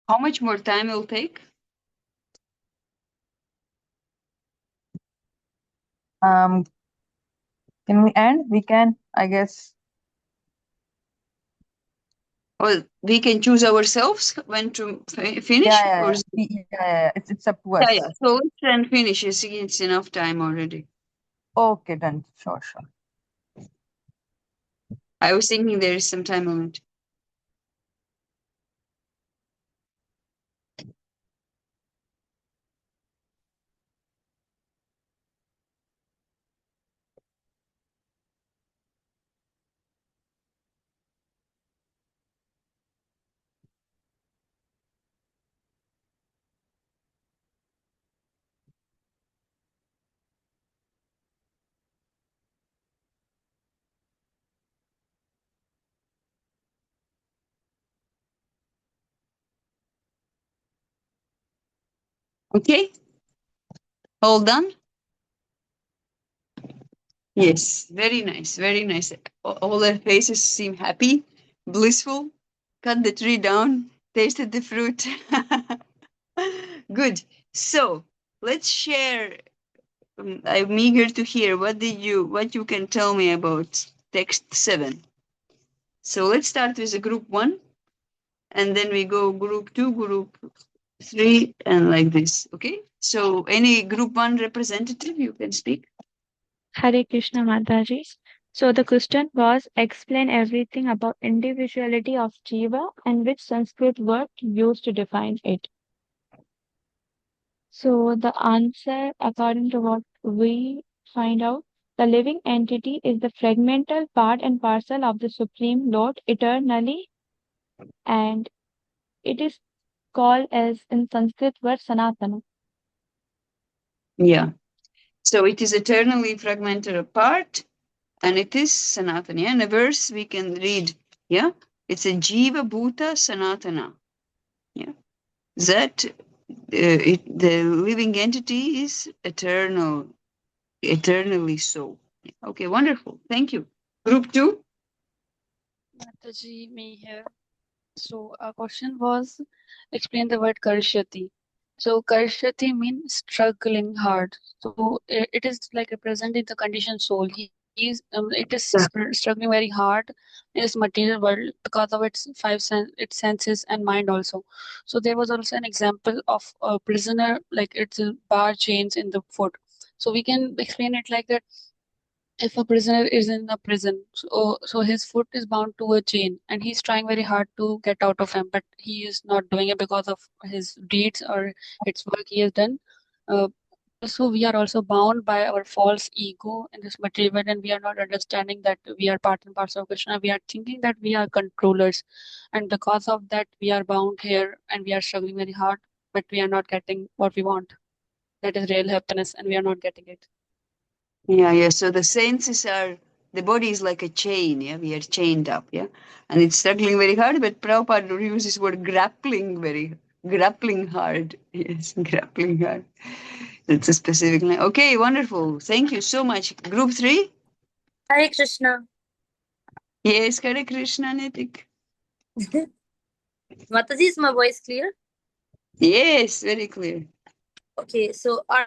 How much more time will take? Um, can we end? We can, I guess. Well, we can choose ourselves when to finish, or Yeah. It's up to yeah, us. yeah. So let's then finish. You see, it's enough time already. Okay, done. Sure. I was thinking there is some time limit. Okay, all done. Yes, very nice, very nice. All their faces seem happy, blissful. Cut the tree down, tasted the fruit. Good. So let's share. I'm eager to hear what you can tell me about text 7. So let's start with the group 1, and then we go group 2, group 3, and like this. Okay. So any group 1 representative, you can speak. Hare Krishna Mataji. So the question was explain everything about individuality of Jiva and which Sanskrit word used to define it. So the answer, according to what we find out, the living entity is the fragmental part and parcel of the Supreme Lord eternally, and it is called as in Sanskrit word Sanatana. Yeah. So it is eternally fragmented apart, and it is Sanatana. In a verse we can read, yeah, it's a Jiva Bhuta Sanatana. Yeah, that the living entity is eternal, eternally so. Okay, wonderful. Thank you. Group 2. Mataji, me here. So our question was explain the word karishyati. So karishyati means struggling hard. So it is like representing the conditioned soul. It is struggling very hard in this material world because of its senses and mind also. So there was also an example of a prisoner, like it's a bar chains in the foot. So we can explain it like that if a prisoner is in a prison, so his foot is bound to a chain and he's trying very hard to get out of him, but he is not doing it because of his deeds or its work he has done. Uh, so we are also bound by our false ego in this material world, and we are not understanding that we are part and parcel of Krishna. We are thinking that we are controllers, and because of that, we are bound here and we are struggling very hard, but we are not getting what we want. That is real happiness, and we are not getting it. Yeah, yeah. So the senses are, the body is like a chain, yeah, we are chained up, yeah. And it's struggling very hard, but Prabhupada uses word grappling hard. Yes, grappling hard. That's a specific line. Okay, wonderful. Thank you so much. Group 3? Hare Krishna. Yes, Hare Krishna, Nitik. Mataji, is my voice clear? Yes, very clear. Okay, so our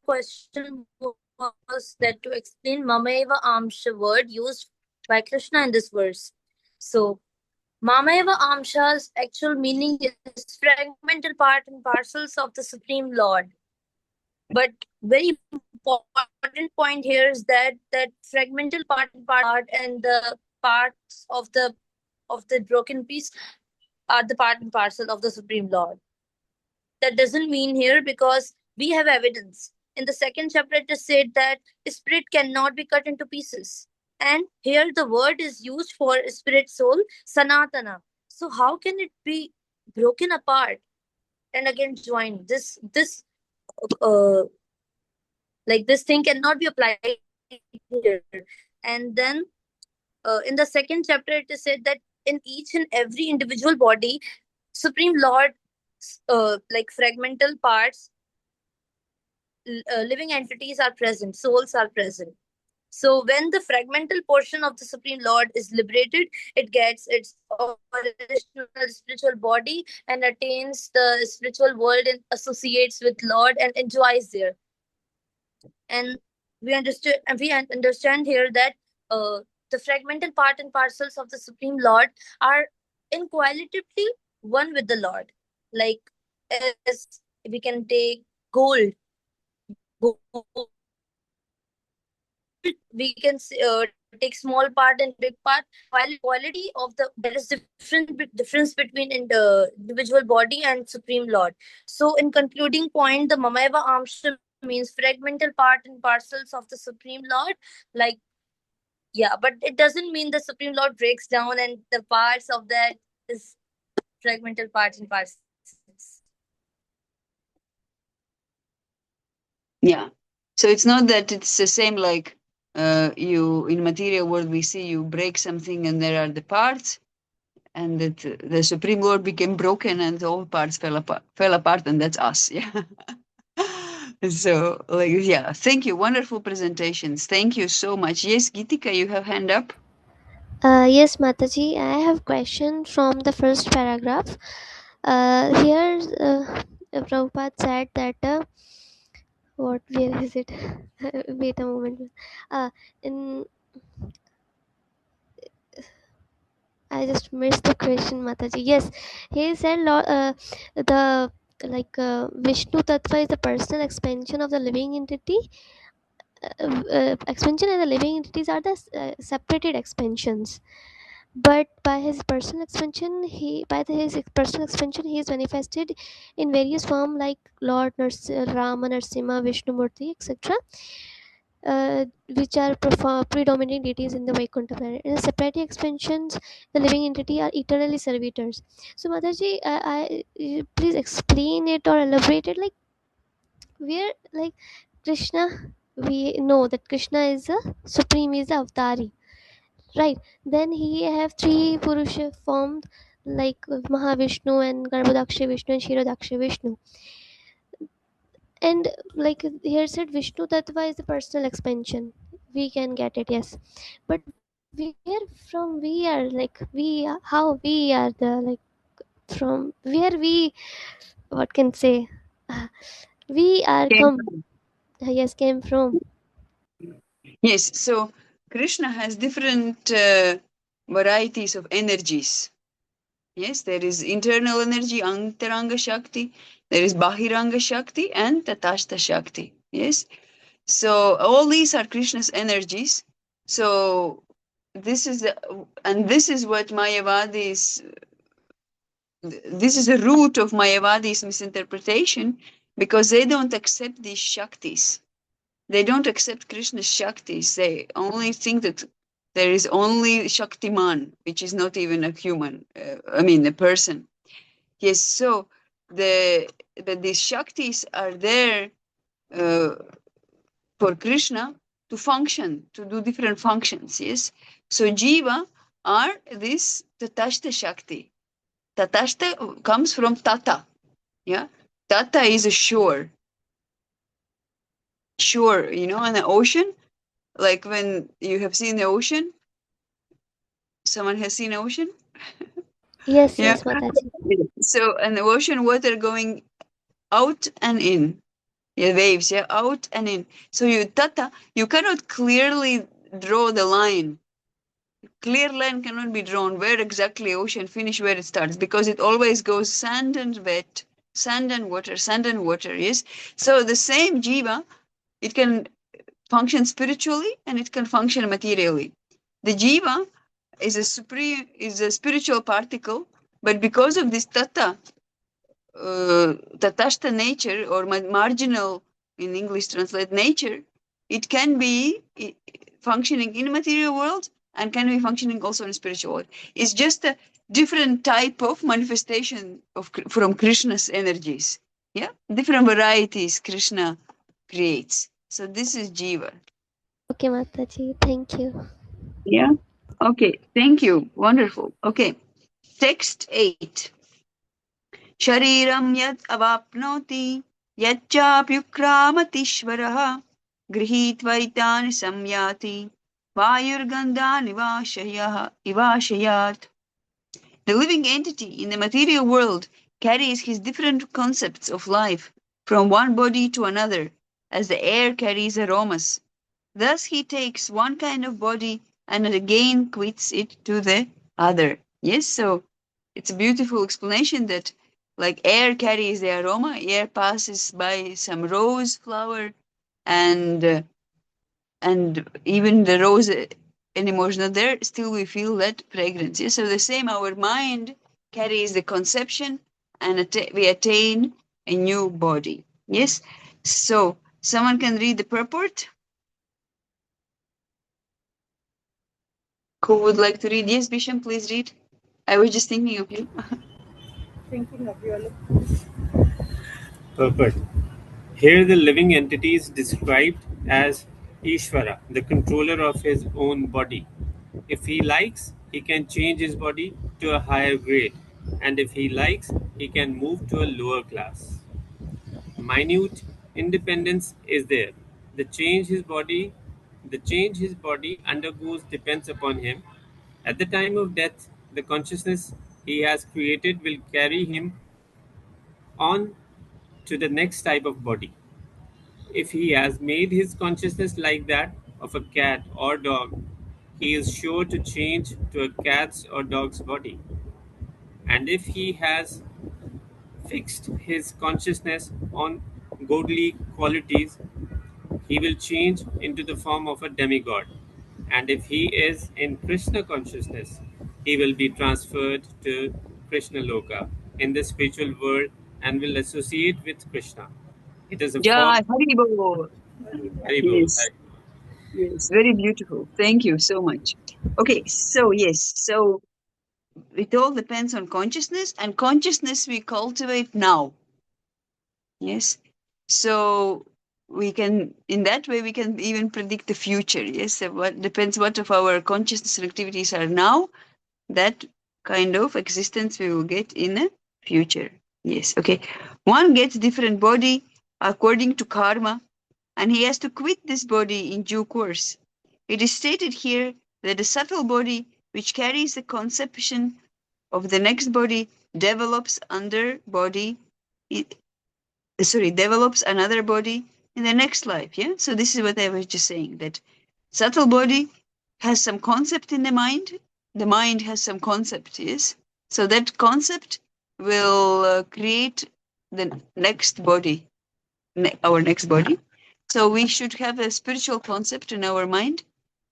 question was that to explain Mamayeva Amsha word used by Krishna in this verse. So, Mamayeva Amsha's actual meaning is fragmental part and parcels of the Supreme Lord. But very important point here is that fragmental part and the parts of the broken piece are the part and parcel of the Supreme Lord. That doesn't mean here because we have evidence. In the second chapter, it is said that spirit cannot be cut into pieces. And here the word is used for spirit soul, sanatana. So how can it be broken apart and again joined? Uh, this thing cannot be applied here. And then in the second chapter, it is said that in each and every individual body, Supreme Lord, like fragmental parts, living entities are present, souls are present. So when the fragmental portion of the Supreme Lord is liberated, it gets its original spiritual body and attains the spiritual world and associates with Lord and enjoys there. And we understand here that the fragmental part and parcels of the Supreme Lord are inqualitatively one with the Lord. Like, as we can take gold, gold we can take small part and big part. Quality of the there is difference between in the individual body and Supreme Lord. So in concluding point, the Mamaiva Amsha means fragmental part and parcels of the Supreme Lord. Like, yeah, but it doesn't mean the Supreme Lord breaks down and the parts of that is fragmental parts and parcels. Yeah. So it's not that it's the same like you in material world we see you break something and there are the parts, and that the Supreme Lord became broken and all parts fell apart, and that's us. Yeah. So like, yeah, thank you, wonderful presentations, thank you so much. Yes, Gitika, you have hand up. Yes, Mataji, I have question from the first paragraph. Here, Prabhupada said that what, where is it? Wait a moment. In I just missed the question, Mataji. Yes, he said the Vishnu Tattva is the personal expansion of the living entity. Expansion and the living entities are the separated expansions. But by his personal expansion, his personal expansion, he is manifested in various forms like Lord Rama, Narsimha, Vishnu Murti, etc., which are predominant deities in the Vaikuntha planet. In the separated expansions, the living entity are eternally servitors. So, Mataji, please explain it or elaborate it. Like, where, like, Krishna, we know that Krishna is a supreme, is a avatari, right? Then he have three Purusha formed, like Mahavishnu and Garbhodaksha Vishnu and Kshirodaksha Vishnu. And like here said, Vishnu Tattva is the personal expansion. We can get it, yes. But where from we are, like how we are the, like, from where we, what can say, we are Came come, from. yes, came from. Yes, so Krishna has different varieties of energies. Yes, there is internal energy, Antaranga Shakti, there is Bahiranga Shakti, and Tatashta Shakti. Yes, so all these are Krishna's energies. So this is this is what Mayavadis, this is the root of Mayavadis misinterpretation, because they don't accept these Shaktis. They don't accept Krishna's Shaktis. They only think that there is only Shaktiman, which is not even a human, a person. Yes, so but these Shaktis are there uh, for Krishna to function, to do different functions. Yes, so Jiva are this Tatashta Shakti. Tatashta comes from Tata. Yeah, Tata is a shore. Shore, in the ocean. Like when you have seen the ocean, someone has seen ocean. Yes, Yeah. yes, Mataji. So, and the ocean water going out and in. Yeah, waves, yeah, out and in. So you cannot clearly draw the line. Clear line cannot be drawn where exactly ocean finish, where it starts, because it always goes sand and wet, sand and water, sand and water. Yes. So the same jiva, it can function spiritually and it can function materially. The jiva is a spiritual particle, but because of this tatashta nature, or marginal in English translate nature, it can be functioning in material world and can be functioning also in spiritual world. It's just a different type of manifestation from Krishna's energies. Yeah, different varieties Krishna creates. So this is jiva. Okay, Mataji, thank you. Yeah. Okay. Thank you. Wonderful. Okay. Text 8. Shariram yad avapnoti yajjapyukramatishvarah गृहीत्वैतानि संयाति वायुर्गन्धानि इवाशयात्. The living entity in the material world carries his different concepts of life from one body to another, as the air carries aromas. Thus he takes one kind of body and again quits it to the other. Yes, so it's a beautiful explanation that like air carries the aroma, air passes by some rose flower and even the rose anymore is not there, still we feel that fragrance. Yes? So the same, our mind carries the conception and we attain a new body. Yes? So someone can read the purport? Who would like to read? Yes, Bisham, please read. I was just thinking of you. Thinking of you. Purport. Here the living entity is described as Ishvara, the controller of his own body. If he likes, he can change his body to a higher grade, and if he likes, he can move to a lower class. Minute independence is there. The change his body undergoes depends upon him. At the time of death, the consciousness he has created will carry him on to the next type of body. If he has made his consciousness like that of a cat or dog, he is sure to change to a cat's or dog's body. And if he has fixed his consciousness on godly qualities, he will change into the form of a demigod. And if he is in Krishna consciousness, he will be transferred to Krishna Loka in the spiritual world and will associate with Krishna. It is a form. Yeah, Haribo. Haribol. Yes, yes, very beautiful. Thank you so much. Okay, so yes, so it all depends on consciousness, and consciousness we cultivate now. Yes. So we can, in that way, we can even predict the future. Yes. So what depends what of our consciousness activities are now, that kind of existence we will get in the future. Yes. Okay. One gets different body according to karma, and he has to quit this body in due course. It is stated here that the subtle body, which carries the conception of the next body, develops under body develops another body in the next life. Yeah. So this is what I was just saying, that subtle body has some concept in the mind has some concept. Yes. So that concept will create the next body, our next body. So we should have a spiritual concept in our mind,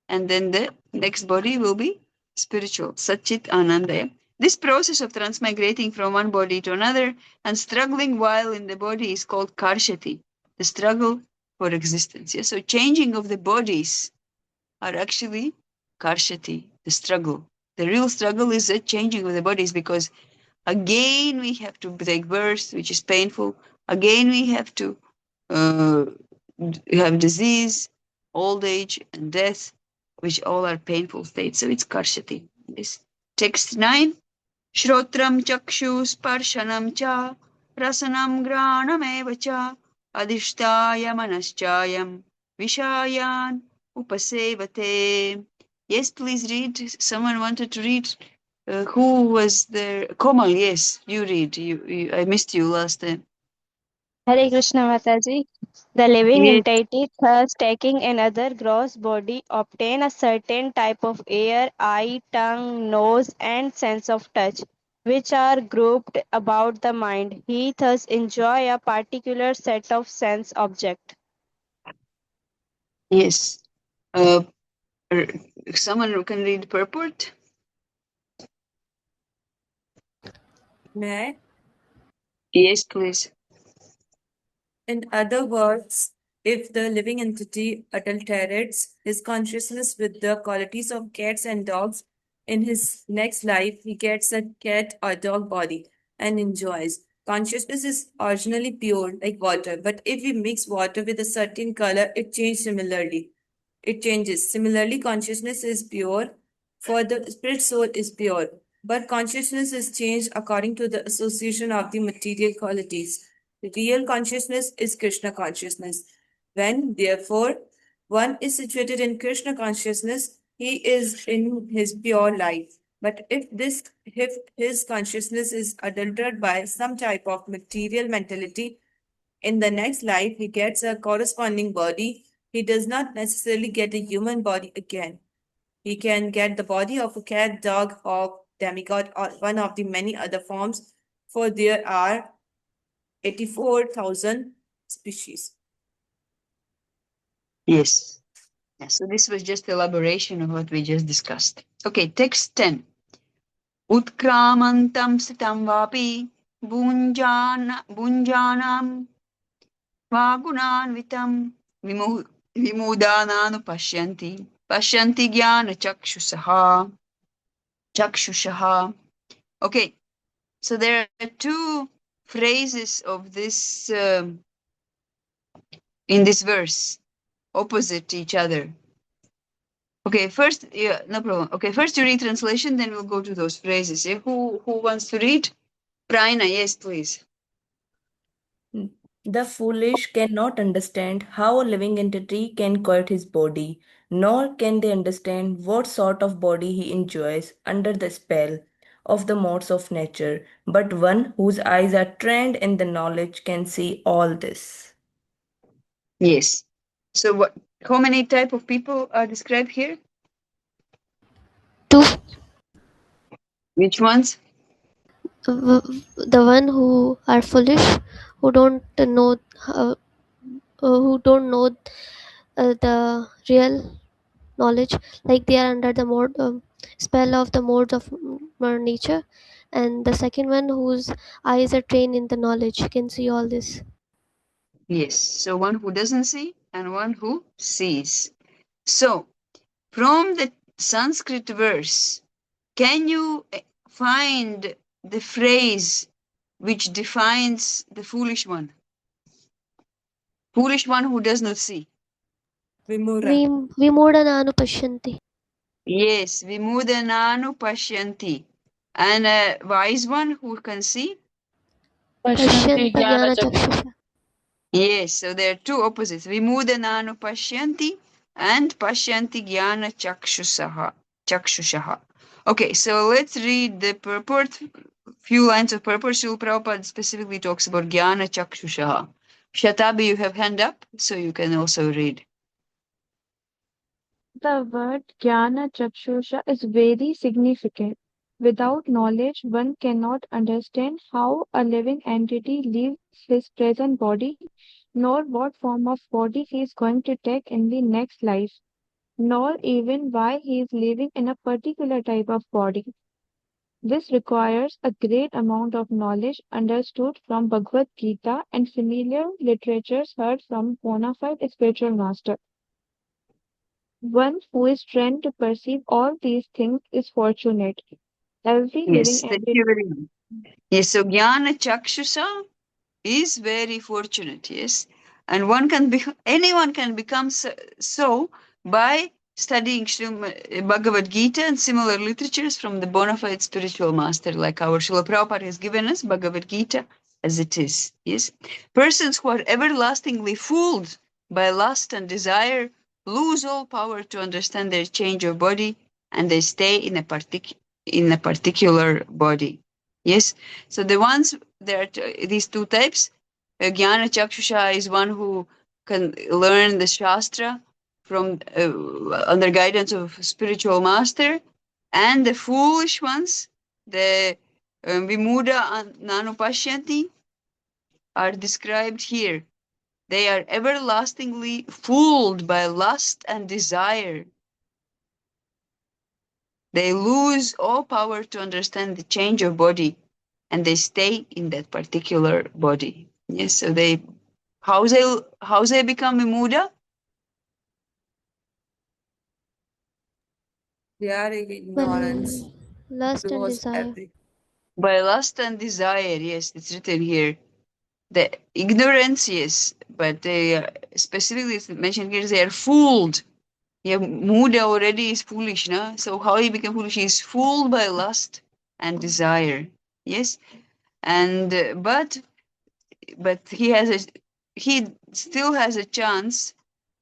and then the next body will be spiritual, Satchit Anandaya. This process of transmigrating from one body to another and struggling while in the body is called karshati, the struggle for existence. Yeah? So changing of the bodies are actually karshati, the struggle. The real struggle is the changing of the bodies, because again we have to take birth, which is painful. Again we have to uh, have disease, old age, and death, which all are painful states. So it's karshati. This text 9. Shrotram chakshu cha rasanam granam cha adhishtaya manaschayam vishayan upasevate. Yes, please read. Someone wanted to read. Who was there? Komal, yes, you read. I missed you last time. Hare Krishna Mataji. The living Yes, entity, thus taking another gross body, obtain a certain type of air, eye, tongue, nose, and sense of touch, which are grouped about the mind. He thus enjoy a particular set of sense object. yes. Uh, er, someone who can read purport? May I? Yes, please. In other words, if the living entity adulterates his consciousness with the qualities of cats and dogs, in his next life he gets a cat or dog body and enjoys. Consciousness is originally pure, like water, but if we mix water with a certain color, it changes similarly. It changes. Similarly, consciousness is pure, for the spirit soul is pure, but consciousness is changed according to the association of the material qualities. Real consciousness is Krishna consciousness. When, therefore, one is situated in Krishna consciousness, he is in his pure life. But if his consciousness is adulterated by some type of material mentality, in the next life he gets a corresponding body. He does not necessarily get a human body again. He can get the body of a cat, dog, hawk, demigod, or one of the many other forms, for there are 84,000 species. Yes. Yeah, so this was just elaboration of what we just discussed. Okay, text 10. Utkramantam sitam vapi bunjanam vagunanvitam vimudananu pashyanti jnana chakshushaha. Okay, so there are two phrases of this in this verse opposite each other. Okay, first, yeah, no problem. Okay, first you read translation, then we'll go to those phrases. Yeah, who wants to read? Praina, yes, please. The foolish cannot understand how a living entity can quiet his body, nor can they understand what sort of body he enjoys under the spell of the modes of nature. But one whose eyes are trained in the knowledge can see all this. Yes. So what? How many type of people are described here? Two, Which ones? the one who are foolish, who don't know, who don't know the real knowledge, like they are under the spell of the modes of nature, and the second one whose eyes are trained in the knowledge can see all this. Yes. So one who doesn't see and one who sees. So from the Sanskrit verse, can you find the phrase which defines the foolish one? Foolish one who does not see. Vimura. Vimudananu pashyanti. Yes, vimudananu pashyanti. And a wise one who can see? Pashyanti Pashyanta Jnana jnana Chakshusha. chakshusha. Yes, so there are two opposites. Vimudananu pashyanti and pashyanti jnana chakshushaha. Okay, so let's read the purport. Few lines of purport. Srila Prabhupada specifically talks about jnana chakshushaha. Shatabi, you have hand up, so you can also read. The word Jnana Chakshusha is very significant. Without knowledge, one cannot understand how a living entity leaves his present body, nor what form of body he is going to take in the next life, nor even why he is living in a particular type of body. This requires a great amount of knowledge understood from Bhagavad Gita and familiar literatures heard from bona fide spiritual master. One who is trained to perceive all these things is fortunate. Every living Yes, thank entity. you very much. Yes, so jnana chakshusha is very fortunate, yes. And anyone can become so by studying Bhagavad Gita and similar literatures from the bona fide spiritual master, like our Srila Prabhupada has given us Bhagavad Gita as it is. Yes, persons who are everlastingly fooled by lust and desire lose all power to understand their change of body, and they stay in a particular body. Yes, so there are these two types. Jnana Chakshusha is one who can learn the Shastra from under guidance of spiritual master, and the foolish ones, the Vimuda and Nanupashyanti, are described here. They are everlastingly fooled by lust and desire. They lose all power to understand the change of body, and they stay in that particular body. Yes, so how they become Vimuda? They are in ignorance Lust and towards desire. everything. By lust and desire. Yes, it's written here. The ignorance, yes, but they specifically it's mentioned here they are fooled. Yeah, Muda already is foolish, no? So how he became foolish? He is fooled by lust and desire. Yes, and but he has he still has a chance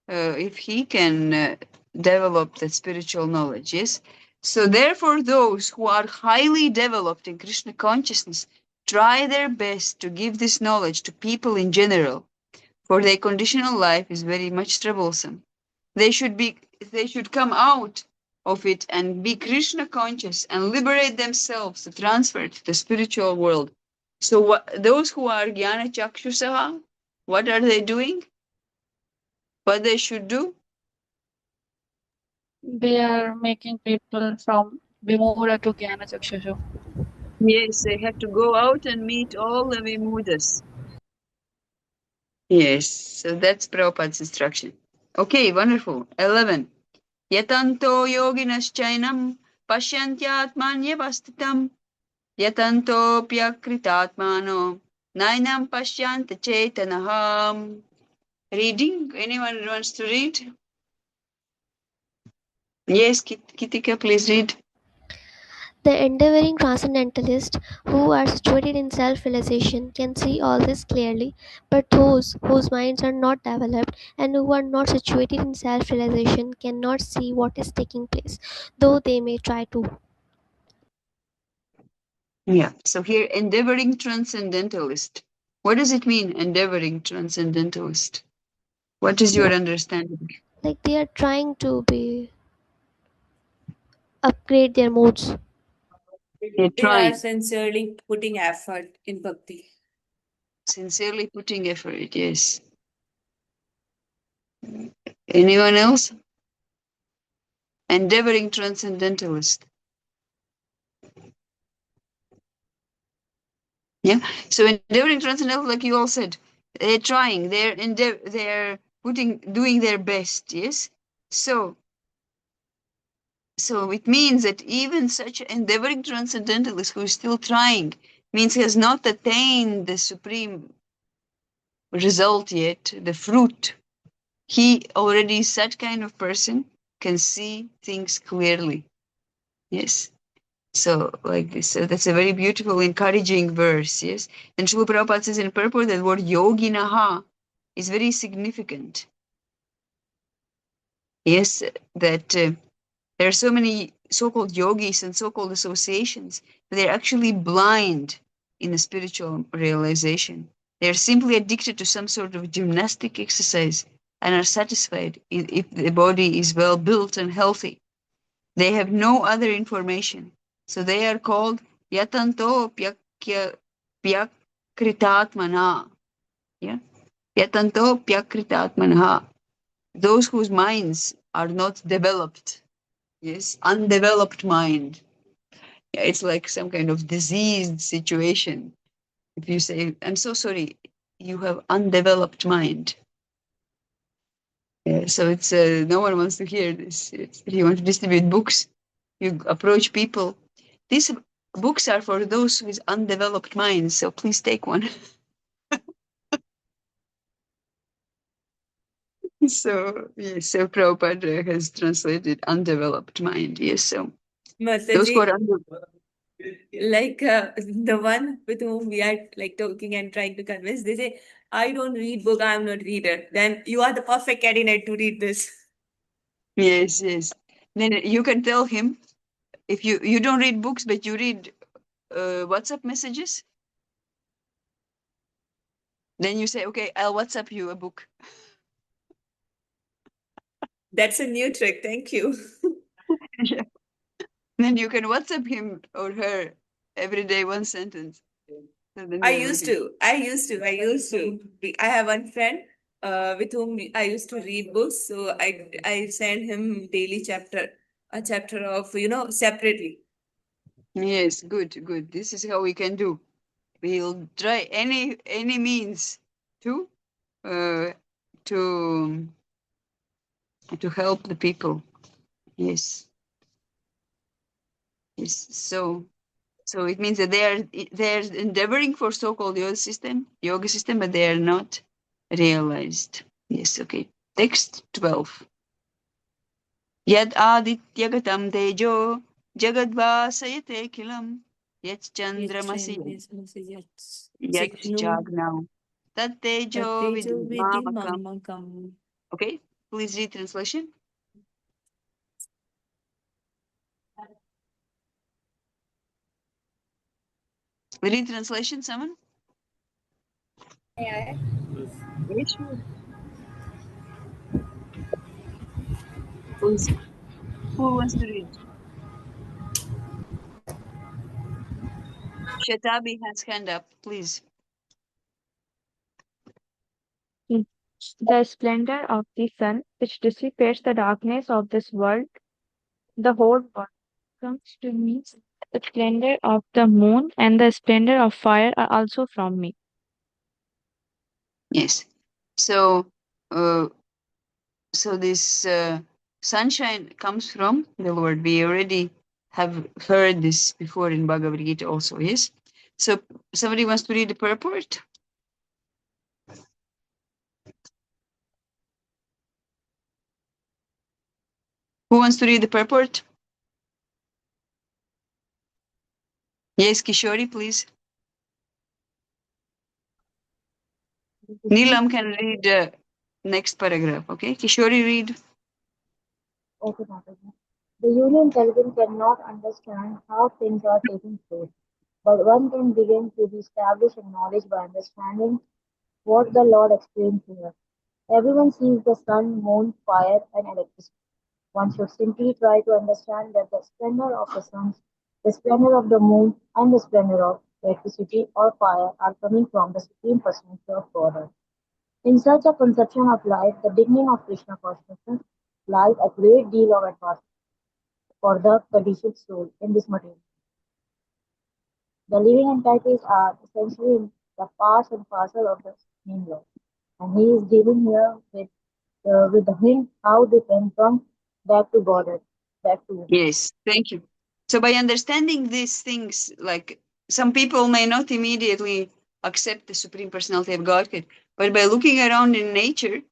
if he can develop the spiritual knowledge. Yes. So therefore, those who are highly developed in Krishna consciousness try their best to give this knowledge to people in general, for their conditional life is very much troublesome. They should be they should come out of it and be Krishna conscious and liberate themselves to transfer to the spiritual world. So those who are Jnana Chakshusaha, what are they doing? What they should do? They are making people from Vimura to Jnana Chakshusha. Yes, they have to go out and meet all the Vimudas. Yes, so that's Prabhupada's instruction. Okay, wonderful. 11. Yatanto yoginaschainam pasyantyatmanyavastitam yatantopyakritatmano nainam pashyanta chetanaham. Reading? Anyone wants to read? Yes, Kitika, please read. The endeavoring transcendentalists who are situated in self-realization can see all this clearly, but those whose minds are not developed and who are not situated in self-realization cannot see what is taking place, though they may try to. Yeah, so here, endeavoring transcendentalist. What does it mean, endeavoring transcendentalist? What is your understanding? Like they are trying to be upgrade their moods. They're They are trying, sincerely putting effort in bhakti. sincerely putting effort, yes. Anyone else? Endeavoring transcendentalist. Yeah. So endeavoring transcendentalist, like you all said, they're trying. They're doing their best. Yes. So it means that even such endeavoring transcendentalist who is still trying means he has not attained the supreme result yet, the fruit. He already is such kind of person, can see things clearly. Yes. So, like this, so that's a very beautiful, encouraging verse, yes? And Srila Prabhupada says in purport that word yoginaha is very significant. Yes, that there are so many so-called yogis and so-called associations, but they're actually blind in the spiritual realization. They're simply addicted to some sort of gymnastic exercise and are satisfied if the body is well built and healthy. They have no other information. So they are called yatanto pyakritatmana. Yeah? Yatanto pyakritatmana. Those whose minds are not developed. Yes, undeveloped mind. Yeah, it's like some kind of diseased situation. If you say, I'm so sorry, you have undeveloped mind. Yeah, so it's no one wants to hear this. If you want to distribute books, you approach people. These books are for those with undeveloped minds, so please take one. So yes, so Prabhupada has translated undeveloped mind. Yes, so those who are Mataji, like the one with whom we are like talking and trying to convince, they say, I don't read book, I'm not reader. Then you are the perfect candidate to read this. yes, yes. Then you can tell him if you don't read books, but you read WhatsApp messages. Then you say, okay, I'll WhatsApp you a book. That's a new trick. Thank you. Yeah. Then you can WhatsApp him or her every day one sentence. So then I they're used ready. to. I have one friend with whom I used to read books. So I send him daily a chapter of, separately. Yes, good, good. This is how we can do. We'll try any means to uh, to to help the people. Yes, yes. So it means that they're endeavoring for so-called yoga system, but they are not realized. Yes. Okay. Text 12. Yad adityagatam tejo jagadvasayate kilam yat Yes, chandramasi yes, yes, yes. yat Signum. jagnav. Tattejo Tattejo vidimamakam. vidimamakam. Okay, please read translation. Read translation, someone? Yeah. Yes, sure. Please. Who wants to read? Shatabi has hand up, please. The splendor of the sun, which dissipates the darkness of this world, the whole world comes to me. The splendor of the moon and the splendor of fire are also from me. Yes. So, uh, this sunshine comes from the Lord. We already have heard this before in Bhagavad Gita also, yes? So, somebody wants to read the purport? Who wants to read the purport? Yes, Kishori, please. Neelam can read the next paragraph, okay? Kishori, read. Okay, Mataji. The human intelligence cannot understand how things are taking place, but one can begin to be established in knowledge by understanding what the Lord explained here. Everyone sees the sun, moon, fire, and electricity. One should simply try to understand that the splendor of the sun, the splendor of the moon, and the splendor of electricity or fire are coming from the Supreme Personality of Godhead. In such a conception of life, the beginning of Krishna consciousness lies a great deal of advancement for the conditioned soul in this material. The living entities are essentially the part and parcel of the Supreme Lord, and he is dealing here with the hint how they can come back to Godhead, back to him. Yes, thank you. So by understanding these things, like some people may not immediately accept the Supreme Personality of Godhead, but by looking around in nature,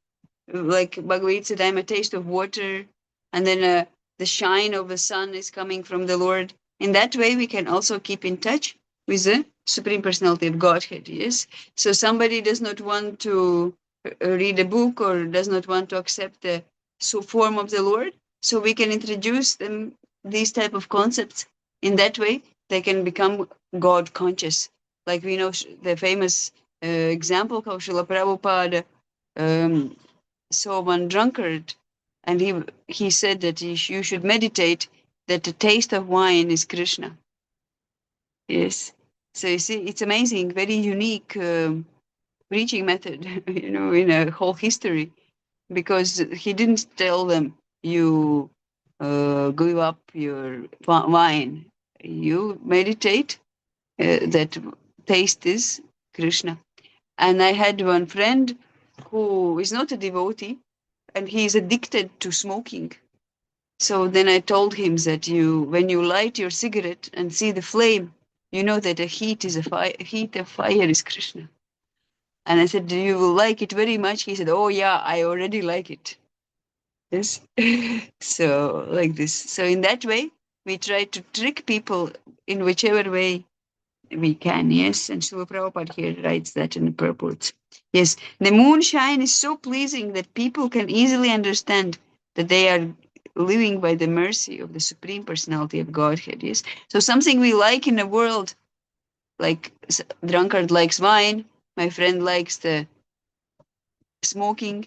like Bhagavad said, I'm a taste of water, and then the shine of the sun is coming from the Lord. In that way, we can also keep in touch with the Supreme Personality of Godhead. Yes. So somebody does not want to read a book or does not want to accept the form of the Lord, so we can introduce them these type of concepts. In that way, they can become God conscious. Like we know the famous example of Srila Prabhupada saw one drunkard, and he said that you should meditate that the taste of wine is Krishna. Yes. So you see, it's amazing, very unique preaching method, in a whole history, because he didn't tell them you give up your wine. You meditate that taste is Krishna. And I had one friend who is not a devotee, and he is addicted to smoking. So then I told him that when you light your cigarette and see the flame, you know that the heat is a fire. Heat of fire is Krishna. And I said, "Do you like it very much?" He said, "Oh yeah, I already like it." Yes. So like this. So in that way, we try to trick people in whichever way we can. Yes. And Srila Prabhupada here writes that in the purport. Yes. The moonshine is so pleasing that people can easily understand that they are living by the mercy of the Supreme Personality of Godhead. Yes. So something we like in the world, like drunkard likes wine, my friend likes the smoking,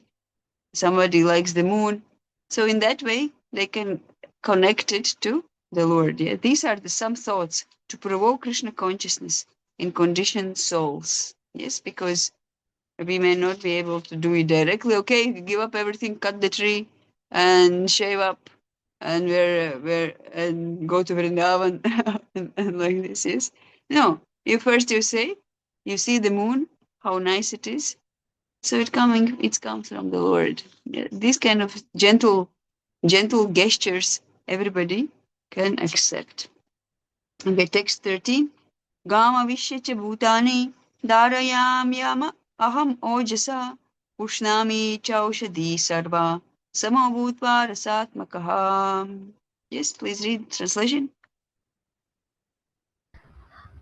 somebody likes the moon. So in that way, they can connect it to the Lord. Yeah, these are some thoughts to provoke Krishna consciousness in conditioned souls. Yes, because we may not be able to do it directly. Okay, give up everything, cut the tree, and shave up, and and go to Vrindavan, and like this. Yes, no. You say, you see the moon, how nice it is, so it's comes from the Lord. Yeah, these kind of gentle gestures everybody can accept. Okay, text 13. Gama vishyacha bhutani dharayam yama aham ojasa ushnami chaushadi sarva samabhutva rasatmakaha. Yes, please read translation.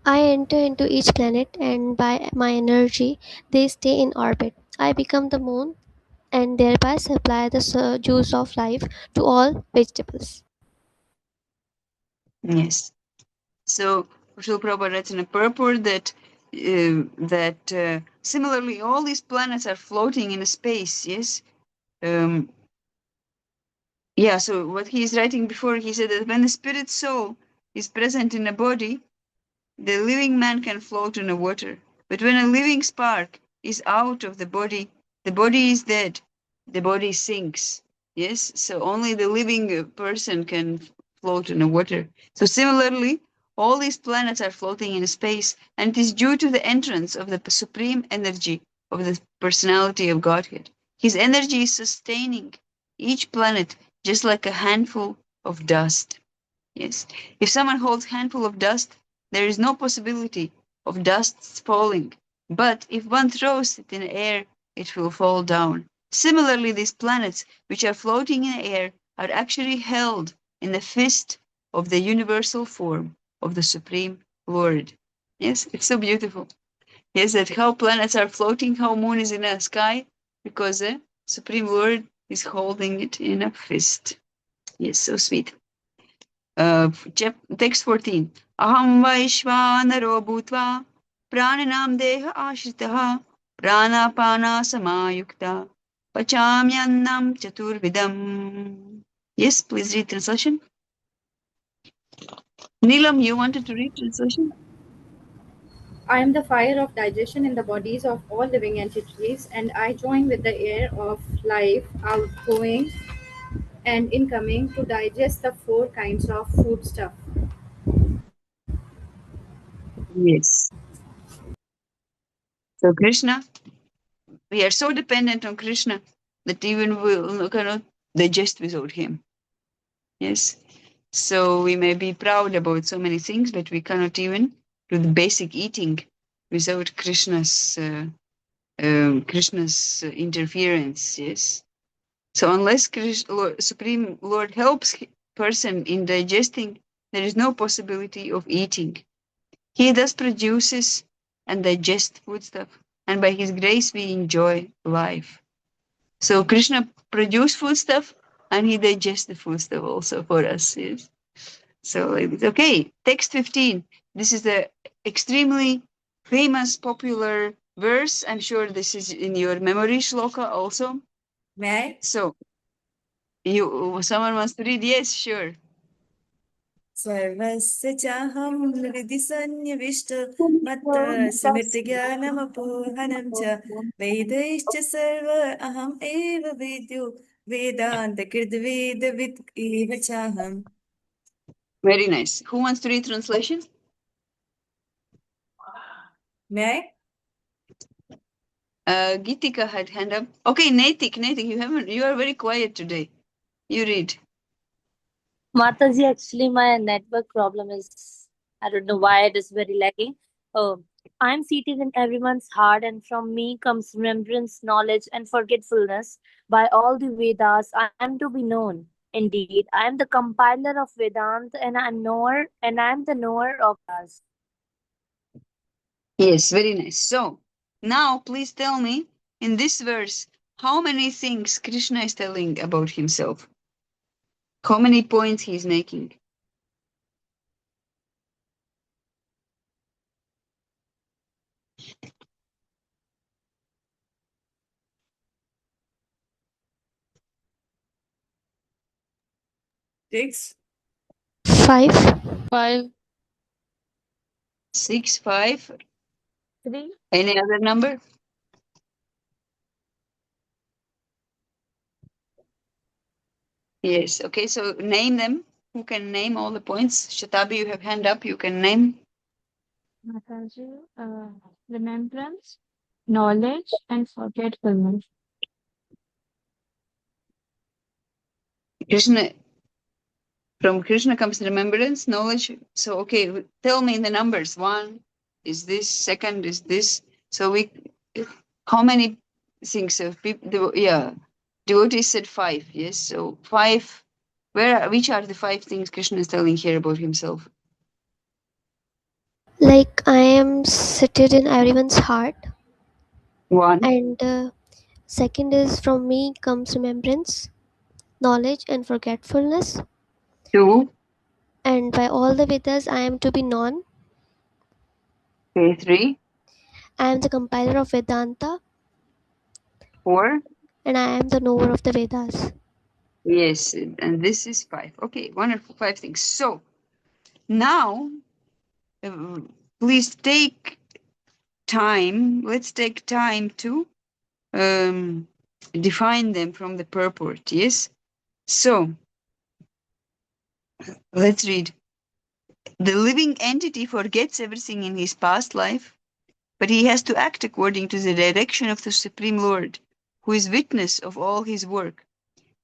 I enter into each planet, and by my energy, they stay in orbit. I become the moon and thereby supply the juice of life to all vegetables. Yes. So Srila Prabhupada writes in a purport that similarly all these planets are floating in space. Yes. Um, yeah. So what he is writing before, he said that when the spirit soul is present in a body, the living man can float on the water. But when a living spark is out of the body is dead, the body sinks. Yes, so only the living person can float on the water. So similarly, all these planets are floating in space, and it is due to the entrance of the supreme energy of the personality of Godhead. His energy is sustaining each planet just like a handful of dust. Yes. If someone holds handful of dust, there is no possibility of dust falling. But if one throws it in the air, it will fall down. Similarly, these planets, which are floating in the air, are actually held in the fist of the universal form of the Supreme Lord. Yes, it's so beautiful. Yes, that how planets are floating, how moon is in the sky, because the Supreme Lord is holding it in a fist. Yes, so sweet. Text 14. Aham vaishvanaro bhutva प्राणिनां देह आश्रितः प्राणापानासमायुक्ता पचाम्यन्नं चतुर्विधम्. Yes, please read translation. Neelam, you wanted to read translation? I am the fire of digestion in the bodies of all living entities, and I join with the air of life outgoing and incoming to digest the four kinds of food stuff. Yes. So Krishna, we are so dependent on Krishna that even we cannot digest without him. Yes. So we may be proud about so many things, but we cannot even do the basic eating without Krishna's interference. Yes. So unless Supreme Lord helps person in digesting, there is no possibility of eating. He thus produces and digests foodstuff, and by His grace we enjoy life. So Krishna produces foodstuff, and He digests the foodstuff also for us. Yes. So it's okay. Text 15. This is the extremely famous, popular verse. I'm sure this is in your memory, Shloka, also. May I? So, someone wants to read? Yes, sure. सर्वस्य चाहं हृदि सन्निविष्ट मत्त स्मृतिज्ञानमपोहनं च वेदैश्च सर्व अहम् एव वेद्यो वेदान्तकृद्वेदवित् एव चाहम्. Very nice. Who wants to read translation? May Gitika had hand up. Okay, Naitik, you are very quiet today. You read. Mataji, actually, my network problem is, I don't know why it is very lagging. Uh, I'm seated in everyone's heart, and from me comes remembrance, knowledge, and forgetfulness. By all the Vedas, I am to be known. Indeed, I am the compiler of Vedanta, and I am the knower of Vedas. Yes, very nice. So, now please tell me, in this verse, how many things Krishna is telling about himself? How many points he is making? six. 5. 5. 6, 5. 3. Any other number? Yes. Okay, so name them. Who can name all the points? Shatabi, you have hand up. You can name. Mataji, remembrance, knowledge, and forgetfulness. Krishna, from Krishna comes remembrance, knowledge. So, okay, tell me the numbers. 1 is this, second is this. So how many things of people, devotees said 5, yes. So 5, which are the 5 things Krishna is telling here about himself? Like I am seated in everyone's heart. One. And second is from me comes remembrance, knowledge, and forgetfulness. Two. And by all the Vedas, I am to be known. Okay, three. I am the compiler of Vedanta, Four. and I am the knower of the Vedas. Yes, and this is five. Okay, wonderful. Five things. So now, uh, please take time. Let's take time to um, define them from the purport. Yes. So let's read. The living entity forgets everything in his past life, but he has to act according to the direction of the Supreme Lord, who is witness of all his work.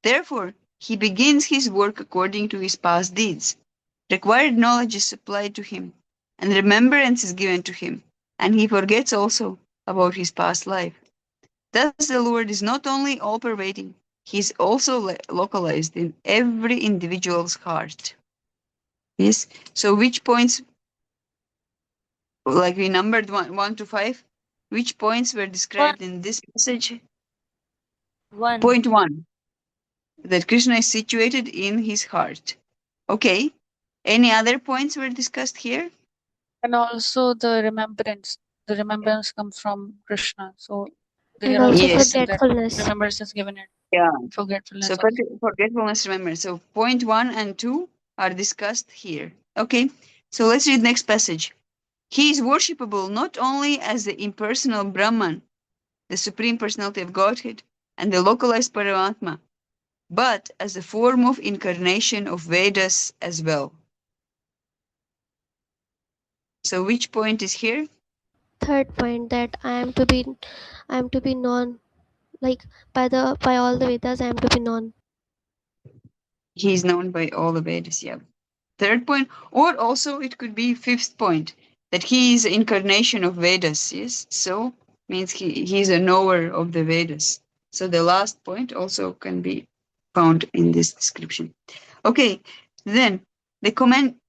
Therefore, he begins his work according to his past deeds. Required knowledge is supplied to him, and remembrance is given to him, and he forgets also about his past life. Thus, the Lord is not only all pervading, he is also localized in every individual's heart. Yes. So, which points, like we numbered one to five, which points were One, described in this passage? one. Point one, that Krishna is situated in his heart. Okay. Any other points were discussed here? And also the remembrance. The remembrance comes from Krishna. So they And are also also Yes. mentioned that forgetfulness. remembrance is given it. Yeah. So Forgetfulness also. forgetfulness, remember. So point one and two are discussed here. Okay. So let's read next passage. He is worshipable not only as the impersonal Brahman, the Supreme Personality of Godhead, and the localized Paramatma, but as a form of incarnation of Vedas as well. So which point is here? Third point, that I am to be known. Like by all the Vedas, I am to be known. He is known by all the Vedas, yeah. Third point, or also it could be fifth point, that he is incarnation of Vedas, yes? So means he is a knower of the Vedas. So the last point also can be found in this description. Okay, then the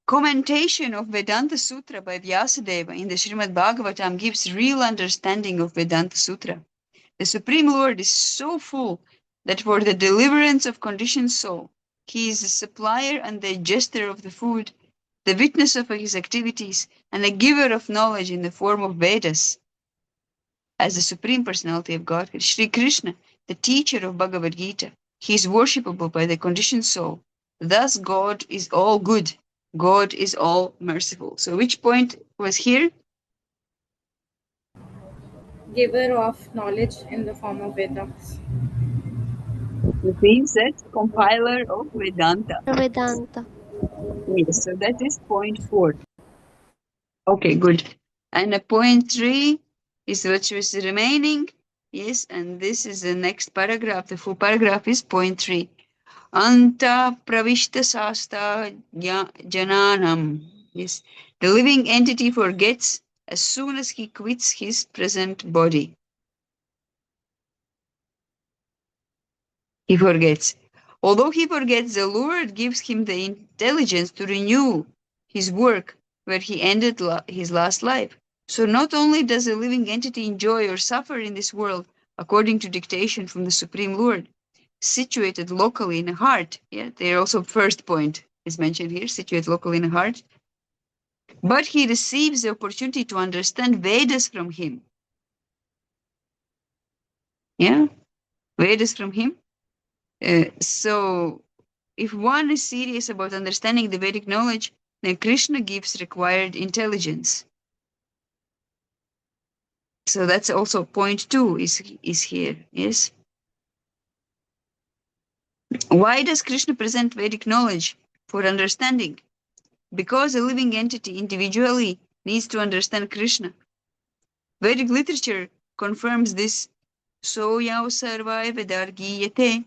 commentation of Vedanta Sutra by Vyasadeva in the Srimad Bhagavatam gives real understanding of Vedanta Sutra. The Supreme Lord is so full that for the deliverance of conditioned soul, he is the supplier and digester of the food, the witness of his activities, and a giver of knowledge in the form of Vedas. As the Supreme Personality of Godhead, Sri Krishna, the teacher of Bhagavad Gita, he is worshipable by the conditioned soul. Thus, God is all good. God is all merciful. So, which point was here? Giver of knowledge in the form of Vedas. It means that compiler of Vedanta. Vedanta. Yes, so that is point four. Okay, good. And point three is what is remaining. Yes, and this is the next paragraph. The full paragraph is point three. Anta pravishta sasta jananam. Yes, the living entity forgets as soon as he quits his present body. He forgets. Although he forgets, the Lord gives him the intelligence to renew his work where he ended his last life. So not only does a living entity enjoy or suffer in this world according to dictation from the Supreme Lord, situated locally in the heart, yeah, there also first point is mentioned here, situated locally in the heart, but he receives the opportunity to understand Vedas from him. Yeah, Vedas from him. So if one is serious about understanding the Vedic knowledge, then Krishna gives required intelligence. So that's also point two is here. Yes. Why does Krishna present Vedic knowledge for understanding? Because a living entity individually needs to understand Krishna. Vedic literature confirms this. So yau sarvai vedargiyate.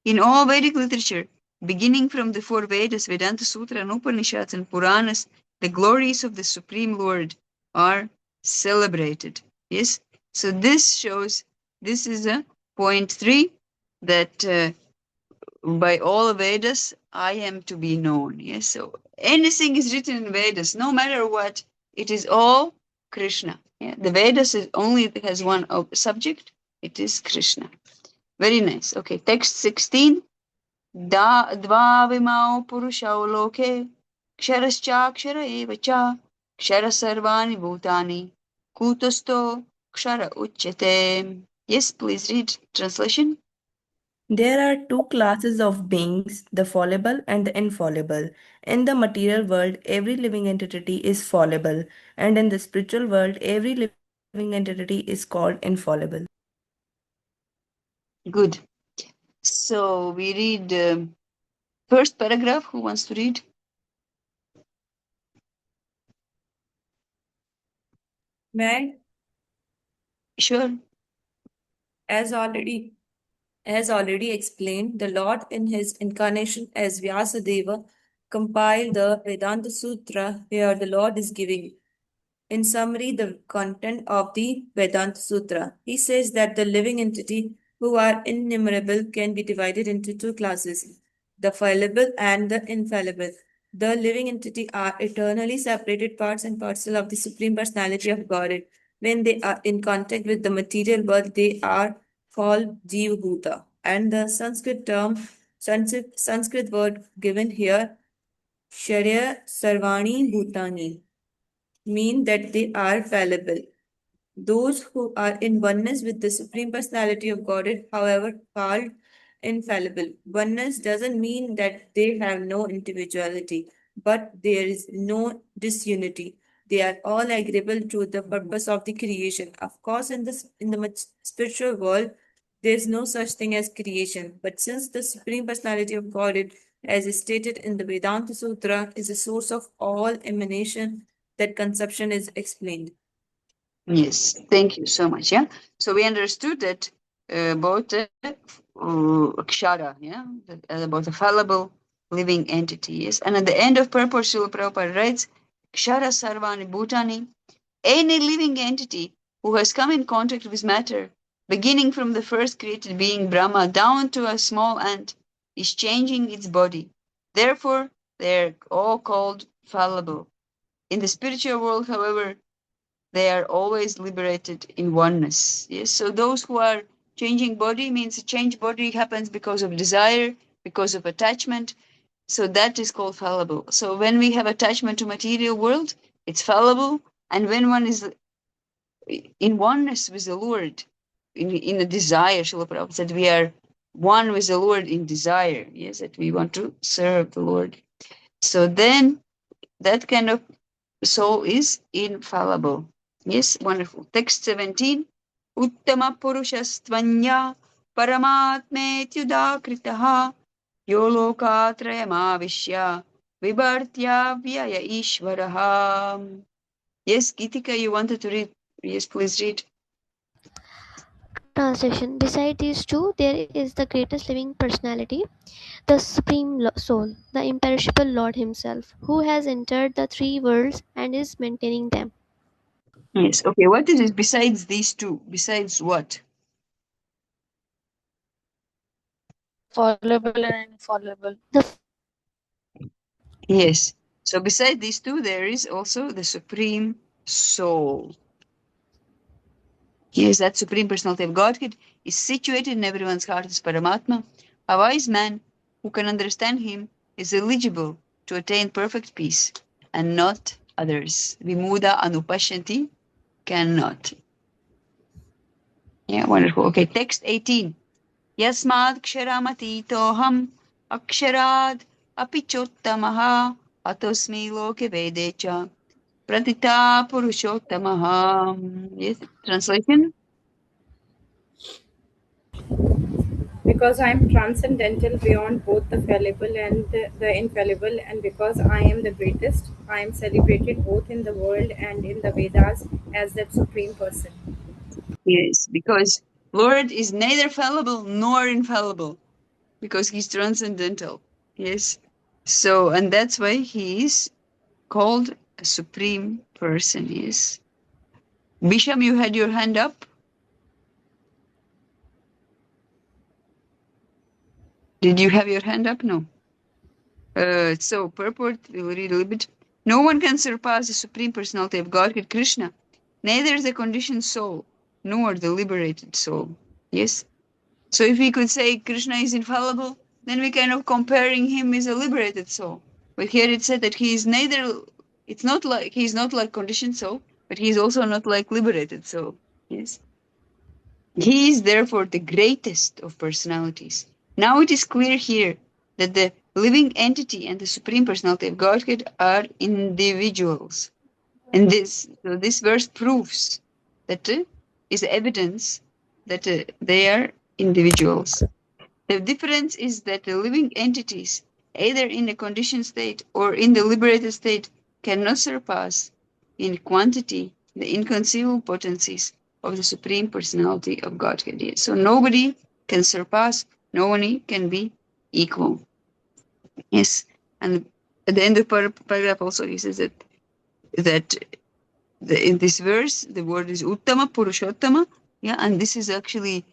In all Vedic literature, beginning from the four Vedas, Vedanta Sutra, and Upanishads and Puranas, the glories of the Supreme Lord are celebrated. Yes? So this shows, this is a point three, that by all Vedas, I am to be known. Yes? So anything is written in Vedas, no matter what, it is all Krishna. Yeah? The Vedas is only has one subject. It is Krishna. Very nice. Okay, text 16. Dvavimau purushau loke ksharascha eva cha kshara sarvani bhutani kutosto kshara uchyate. Yes, please read translation. There are two classes of beings, the fallible and the infallible. In the material world, every living entity is fallible, and in the spiritual world, every living entity is called infallible. Good. So we read first paragraph. Who wants to read? May Sure. as already As already explained, the Lord in his incarnation as Vyasadeva compiled the Vedanta Sutra. Here the Lord is giving in summary the content of the Vedanta Sutra. He says that the living entity who are innumerable can be divided into two classes, the fallible and the infallible. The living entity are eternally separated parts and parcel of the Supreme Personality of Godhead. When they are in contact with the material world, they are called Jiva Bhuta. And the Sanskrit word given here, Sharya Sarvani Bhutani, mean that they are fallible. Those who are in oneness with the Supreme Personality of Godhead, however, called infallible. Oneness doesn't mean that they have no individuality, but there is no disunity. They are all agreeable to the purpose of the creation. Of course, in the spiritual world, there is no such thing as creation. But since the Supreme Personality of Godhead, as is stated in the Vedanta Sutra, is a source of all emanation, that conception is explained. Yes, thank you so much. Yeah, so we understood that about Akshara, yeah, about a fallible living entity. Yes, and at the end of purport, Srila Prabhupada writes, Kshara Sarvani Bhutani, any living entity who has come in contact with matter, beginning from the first created being Brahma down to a small ant, is changing its body. Therefore, they're all called fallible. In the spiritual world, however, they are always liberated in oneness. Yes, so those who are changing body means a change body happens because of desire, because of attachment. So that is called fallible. So when we have attachment to material world, it's fallible. And when one is in oneness with the Lord, in a desire, Srila Prabhupada said, we are one with the Lord in desire. Yes, that we want to serve the Lord. So then that kind of soul is infallible. Yes, wonderful. Text 17. Uttama purushastvanya paramatmetyudakritaha yolokatrayamavishya vibartya vyaya ishvaraha. Yes, Gitika, you wanted to read. Yes, please read. Translation. Beside these two, there is the greatest living personality, the Supreme Soul, the imperishable Lord Himself, who has entered the three worlds and is maintaining them. Yes, okay. What is it besides these two? Besides what? Fallible and infallible. The Yes. So beside these two, there is also the Supreme Soul. Yes, that Supreme Personality of Godhead is situated in everyone's heart as Paramatma. A wise man who can understand him is eligible to attain perfect peace, and not others. Vimuda anupashanti cannot. Yeah, wonderful. Okay, text 18. Yasmad ksharamati toham aksharad apichottamaha atosmi loke vedecha pratita purushottamaha. Yes, translation? Because I am transcendental beyond both the fallible and the infallible, and because I am the greatest, I am celebrated both in the world and in the Vedas as that supreme person. Yes, because Lord is neither fallible nor infallible, because he's transcendental. Yes. So, and that's why he is called a supreme person. Yes. Bisham, you had your hand up. Did you have your hand up? No. So purport, we'll read a little bit. No one can surpass the Supreme Personality of Godhead, Krishna, neither the conditioned soul nor the liberated soul. Yes? So if we could say Krishna is infallible, then we kind of comparing him with a liberated soul. But here it said that he is neither, it's not like, he's not like conditioned soul, but he is also not like liberated soul. Yes? He is therefore the greatest of personalities. Now it is clear here that the living entity and the Supreme Personality of Godhead are individuals. And this verse proves that is evidence that they are individuals. The difference is that the living entities, either in the conditioned state or in the liberated state, cannot surpass in quantity the inconceivable potencies of the Supreme Personality of Godhead. So nobody can surpass, no one can be equal. Yes. And at the end of paragraph also he says that in this verse the word is Uttama Purushottama. Yeah, and this is actually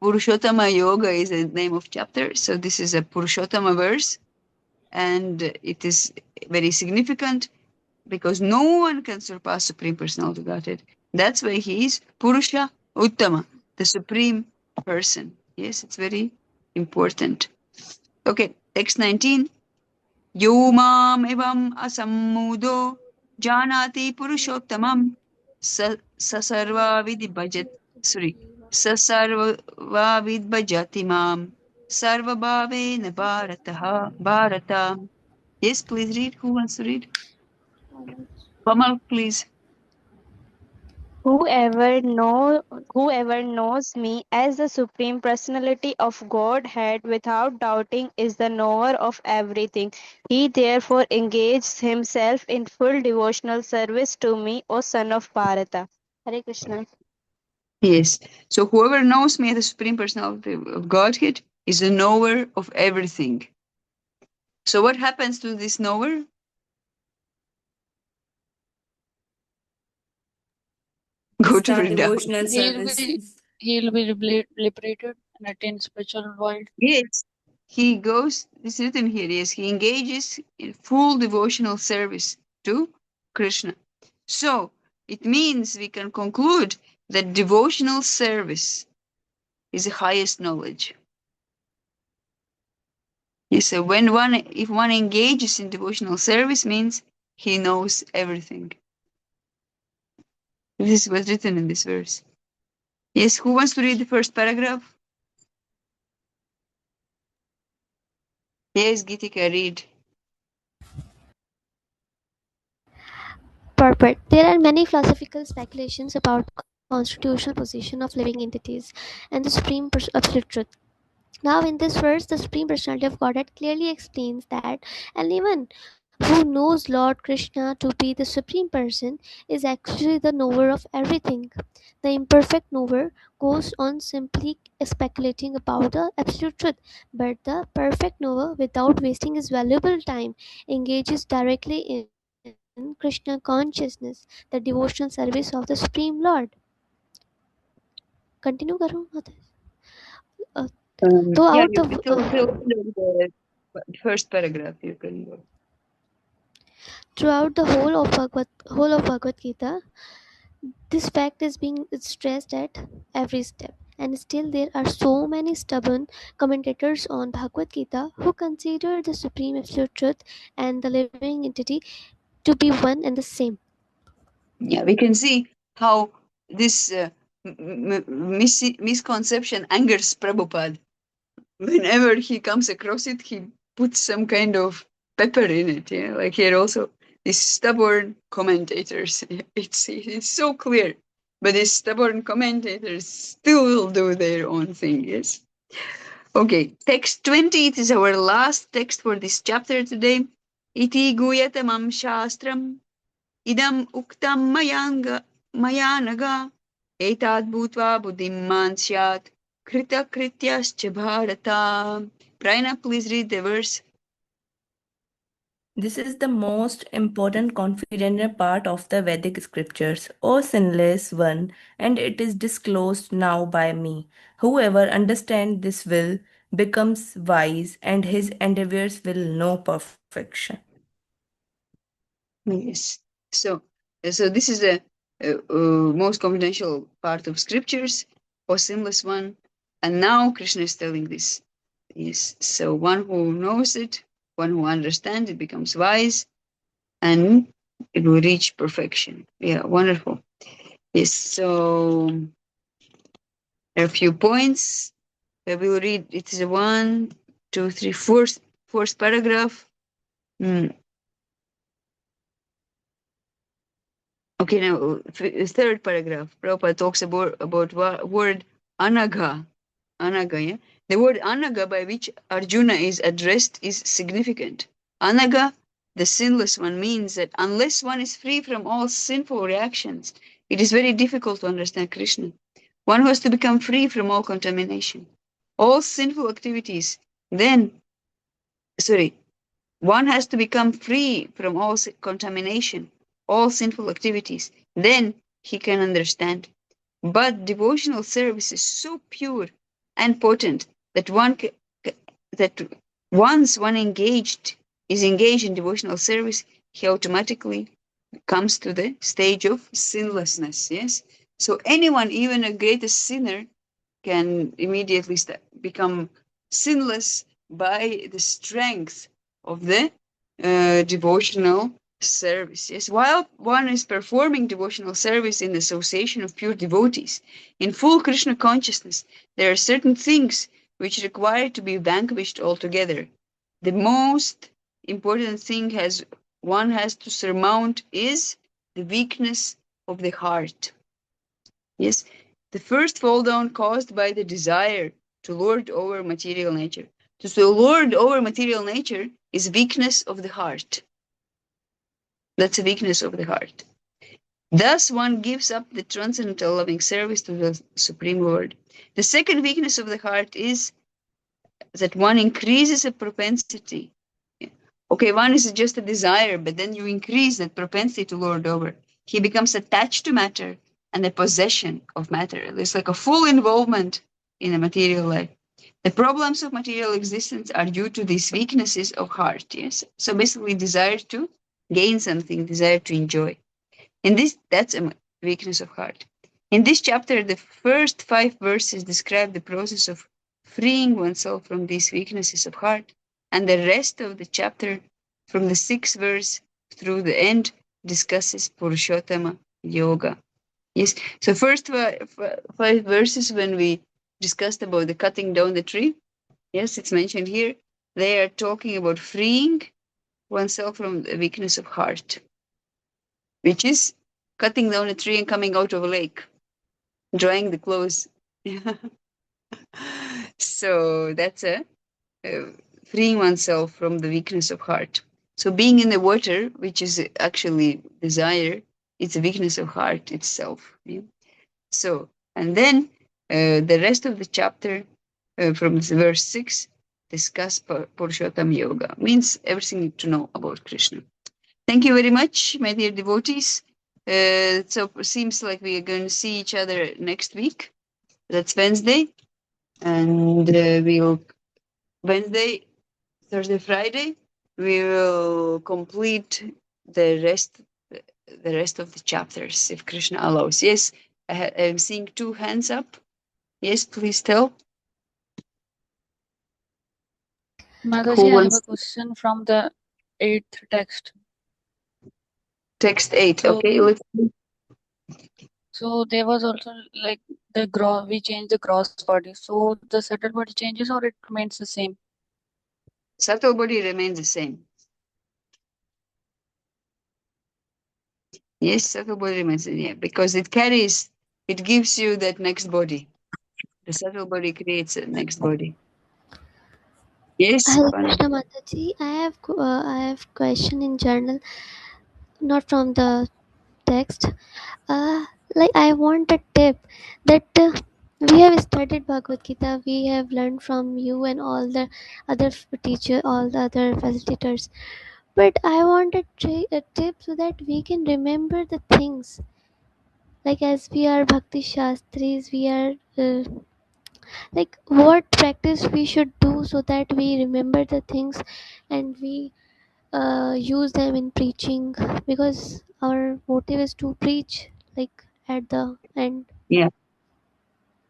Purushottama Yoga is the name of chapter. So this is a Purushottama verse, and it is very significant because no one can surpass Supreme Personality of Godhead. That's why he is Purusha Uttama, the Supreme Person. Yes, it's very important. Okay, text 19. यो माम् एवम् असम्मूढो जानाति पुरुषोत्तमं स सर्वाविद् भजत् sorry स सर्वाविद् भजति माम् सर्वभावेन Bharat. Yes, please read. Who wants to read? Kamal, please. Whoever know whoever knows me as the supreme personality of Godhead without doubting is the knower of everything. He therefore engages himself in full devotional service to me, O son of Bharata. Hare Krishna. Yes. So whoever knows me, the Supreme Personality of Godhead, is a knower of everything. So what happens to this knower? Go to Start Vrindavan. devotional He'll service. be he'll be liberated and attain spiritual world. Yes. He goes, it's written here, yes, he engages in full devotional service to Krishna. So it means we can conclude that devotional service is the highest knowledge. Yes, so if one engages in devotional service means he knows everything. This is what's written in this verse. Yes, who wants to read the first paragraph? Yes, Gitika, read. Perfect. There are many philosophical speculations about constitutional position of living entities and the absolute truth. Now, in this verse, the Supreme Personality of Godhead clearly explains that anyone who knows Lord Krishna to be the Supreme Person is actually the knower of everything. The imperfect knower goes on simply speculating about the absolute truth, but the perfect knower, without wasting his valuable time, engages directly in Krishna consciousness, the devotional service of the Supreme Lord. Continue करूँ uh, Yeah, throughout you the till the first paragraph. You can go. throughout the whole of Bhagavad Gita, this fact is being stressed at every step. And still, there are so many stubborn commentators on Bhagavad Gita who consider the supreme absolute truth and the living entity to be one and the same. Yeah, we can see how this misconception angers Prabhupada. Whenever he comes across it, he puts some kind of pepper in it. Yeah, like here also these stubborn commentators. It's so clear, but these stubborn commentators still will do their own thing. Yes. Okay, text 20. It is our last text for this chapter today. Iti guyatamam shastram idam uktam mayanaga etad bhutva buddhimman syat krita krityascha bharata. Praina, please read the verse. This is the most important confidential part of the Vedic scriptures, O sinless one, and it is disclosed now by me. Whoever understands this will becomes wise, and his endeavors will know perfection. Yes. So this is the most confidential part of scriptures, or sinless one. And now Krishna is telling this. Yes. So one who knows it, one who understands it, becomes wise, and it will reach perfection. Yeah, wonderful. Yes. So a few points. We will read. It is a one, two, three, fourth paragraph. Mm, Okay, now third paragraph. Prabhupada talks about word anaga. Anaga, yeah. The word anaga by which Arjuna is addressed is significant. Anaga, the sinless one, means that unless one is free from all sinful reactions, it is very difficult to understand Krishna. One has to become free from all contamination, all sinful activities. Then, sorry, one has to become free from all contamination, all sinful activities. Then he can understand. But devotional service is so pure and potent that that once one is engaged in devotional service, he automatically comes to the stage of sinlessness. Yes. So anyone, even a greatest sinner, can immediately become sinless by the strength of the devotional service. Yes, while one is performing devotional service in the association of pure devotees, in full Krishna consciousness, there are certain things which require to be vanquished altogether. The most important thing one has to surmount is the weakness of the heart. Yes, the first fall down caused by the desire to lord over material nature. To lord over material nature is weakness of the heart. That's a weakness of the heart. Thus, one gives up the transcendental loving service to the Supreme Lord. The second weakness of the heart is that one increases a propensity. Okay, one is just a desire, but then you increase that propensity to lord over. He becomes attached to matter and a possession of matter. There's like a full involvement in a material life. The problems of material existence are due to these weaknesses of heart. Yes, so basically, desire to gain something, desire to enjoy. That's a weakness of heart. In this chapter, the first 5 verses describe the process of freeing oneself from these weaknesses of heart, and the rest of the chapter, from the 6th verse through the end, discusses Purushottama Yoga. Yes, so first 5 verses when we discussed about the cutting down the tree, yes, it's mentioned here. They are talking about freeing oneself from the weakness of heart, which is cutting down a tree and coming out of a lake, drying the clothes. So that's freeing oneself from the weakness of heart. So being in the water, which is actually desire, it's a weakness of heart itself. Yeah? So, and then the rest of the chapter from verse 6 discuss Purushottam Yoga, means everything to know about Krishna. Thank you very much, my dear devotees. So it seems like we are going to see each other next week. That's Wednesday, and we'll Wednesday, Thursday, Friday. We will complete the rest of the chapters if Krishna allows. Yes, I'm seeing 2 hands up. Yes, please tell who Mataji, I have a wants question from the eighth text. text 8. So, Okay, let's. so there was also like the gross, we changed the gross body. So the subtle body changes or it remains the same? Subtle body remains the same. Yes, subtle body remains the same. Yeah, because it gives you that next body. The subtle body creates a next body. Yes, Hare Panu. Krishna Mataji, I have question in journal, not from the text. Like I want a tip that we have studied Bhagavad Gita, we have learned from you and all the other teacher, all the other facilitators. But I want a tip so that we can remember the things. Like as we are Bhakti Shastris, we are like what practice we should do so that we remember the things and we use them in preaching, because our motive is to preach like at the end. Yeah.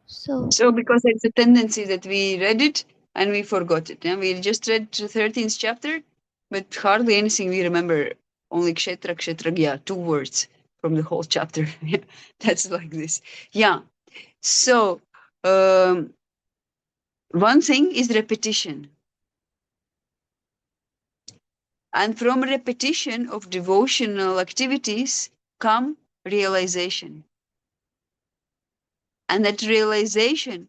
So So because it's a tendency that we read it and we forgot it. Yeah? We just read the 13th chapter, but hardly anything we remember. Only kshetra, kshetragya, 2 words from the whole chapter. That's like this. Yeah. So one thing is repetition. And from repetition of devotional activities come realization. And that realization,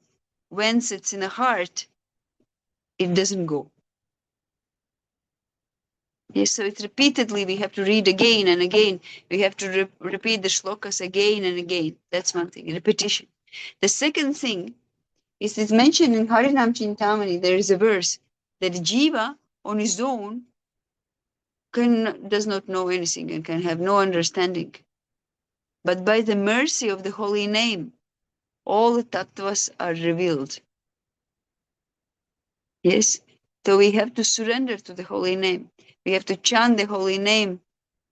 once it's in the heart, it doesn't go. Yes, so it's repeatedly, we have to read again and again. We have to repeat the shlokas again and again. That's one thing, repetition. The second thing is it's mentioned in Harinam Chintamani, there is a verse that Jiva on his own does not know anything and can have no understanding. But by the mercy of the holy name, all the tattvas are revealed. Yes? So we have to surrender to the holy name. We have to chant the holy name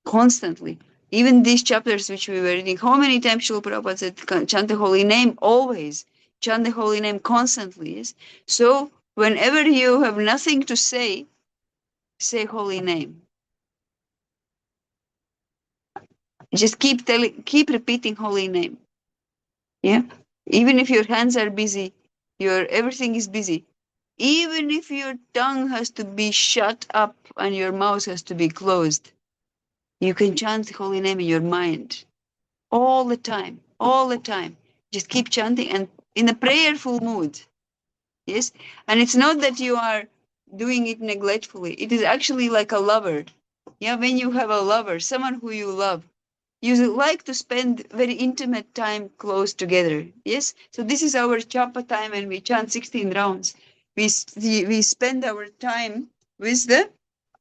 constantly. Even these chapters which we were reading, how many times Srila Prabhupada said, chant the holy name always. Chant the holy name constantly. Yes? So whenever you have nothing to say holy name. Just keep repeating holy name. Yeah? Even if your hands are busy, your everything is busy. Even if your tongue has to be shut up and your mouth has to be closed, you can chant the holy name in your mind all the time, all the time. Just keep chanting and in a prayerful mood. Yes? And it's not that you are doing it neglectfully. It is actually like a lover. Yeah, when you have a lover, someone who you love, you like to spend very intimate time close together. Yes? So this is our chapa time and we chant 16 rounds. We spend our time with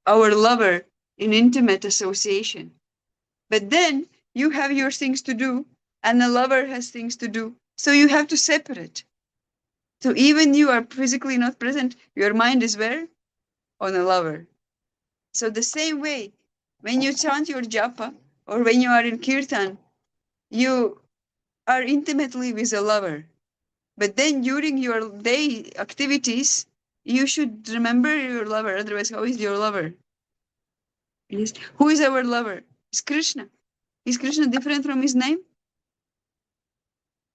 our lover in intimate association. But then you have your things to do and the lover has things to do. So you have to separate. So even you are physically not present, your mind is where? On a lover. So the same way, when you chant your japa or when you are in kirtan, you are intimately with a lover. But then during your day activities, you should remember your lover. Otherwise, how is your lover? Yes. Who is our lover? It's Krishna. Is Krishna different from his name?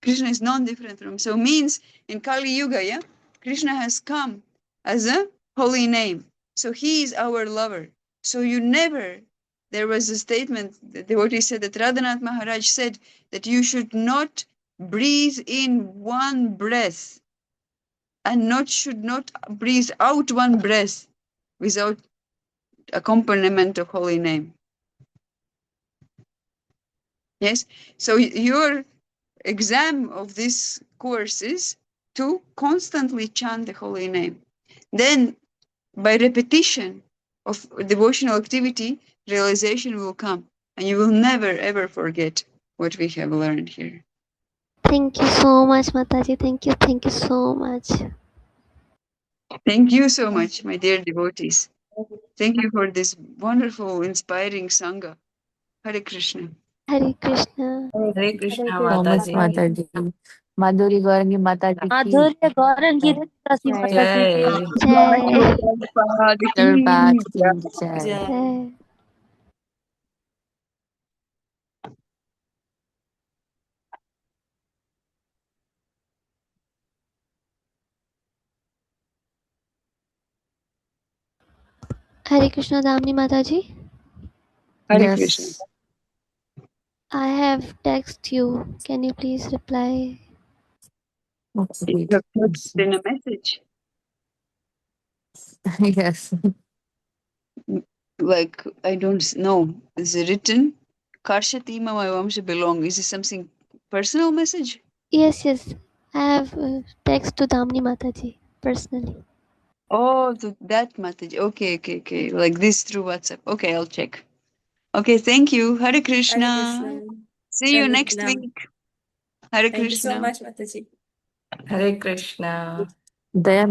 Krishna is non-different from him. So means in Kali Yuga, yeah, Krishna has come as a holy name. So he is our lover. So you never, there was a statement, the devotee said that Radhanath Maharaj said that you should not breathe in one breath and should not breathe out one breath without accompaniment of holy name. Yes. So your exam of this course is to constantly chant the holy name. Then, by repetition of devotional activity, realization will come, and you will never ever forget what we have learned here. thank you so much, Mataji. Thank you so much. Thank you so much, my dear devotees. Thank you for this wonderful, inspiring Sangha. Hare Krishna. Hare Krishna. Hare Krishna, So much, Mataji. Mataji. Madhuri Gaurangi Mataji ki Madhurya Gaurangi Dasi Jai. Mataji ki. Jai. Jai. Prabhupada ki Jai. jai. Jai. Hare Krishna, Damni Mataji. Hare Krishna. Yes. I have text you. Can you please reply? Okay, You wait. have put in a message. Yes. Like, I don't know. Is it written? Karshati my Vamsha belong. Is it something personal message? Yes, yes. I have text to Damni Mataji personally. Oh, to that message. Okay. Like this through WhatsApp. Okay, I'll check. Okay, thank you. Hare Hare Krishna. Krishna. See you next Saladram. week. Hare Thank you so Krishna. much, Mataji. Hare Krishna. Daya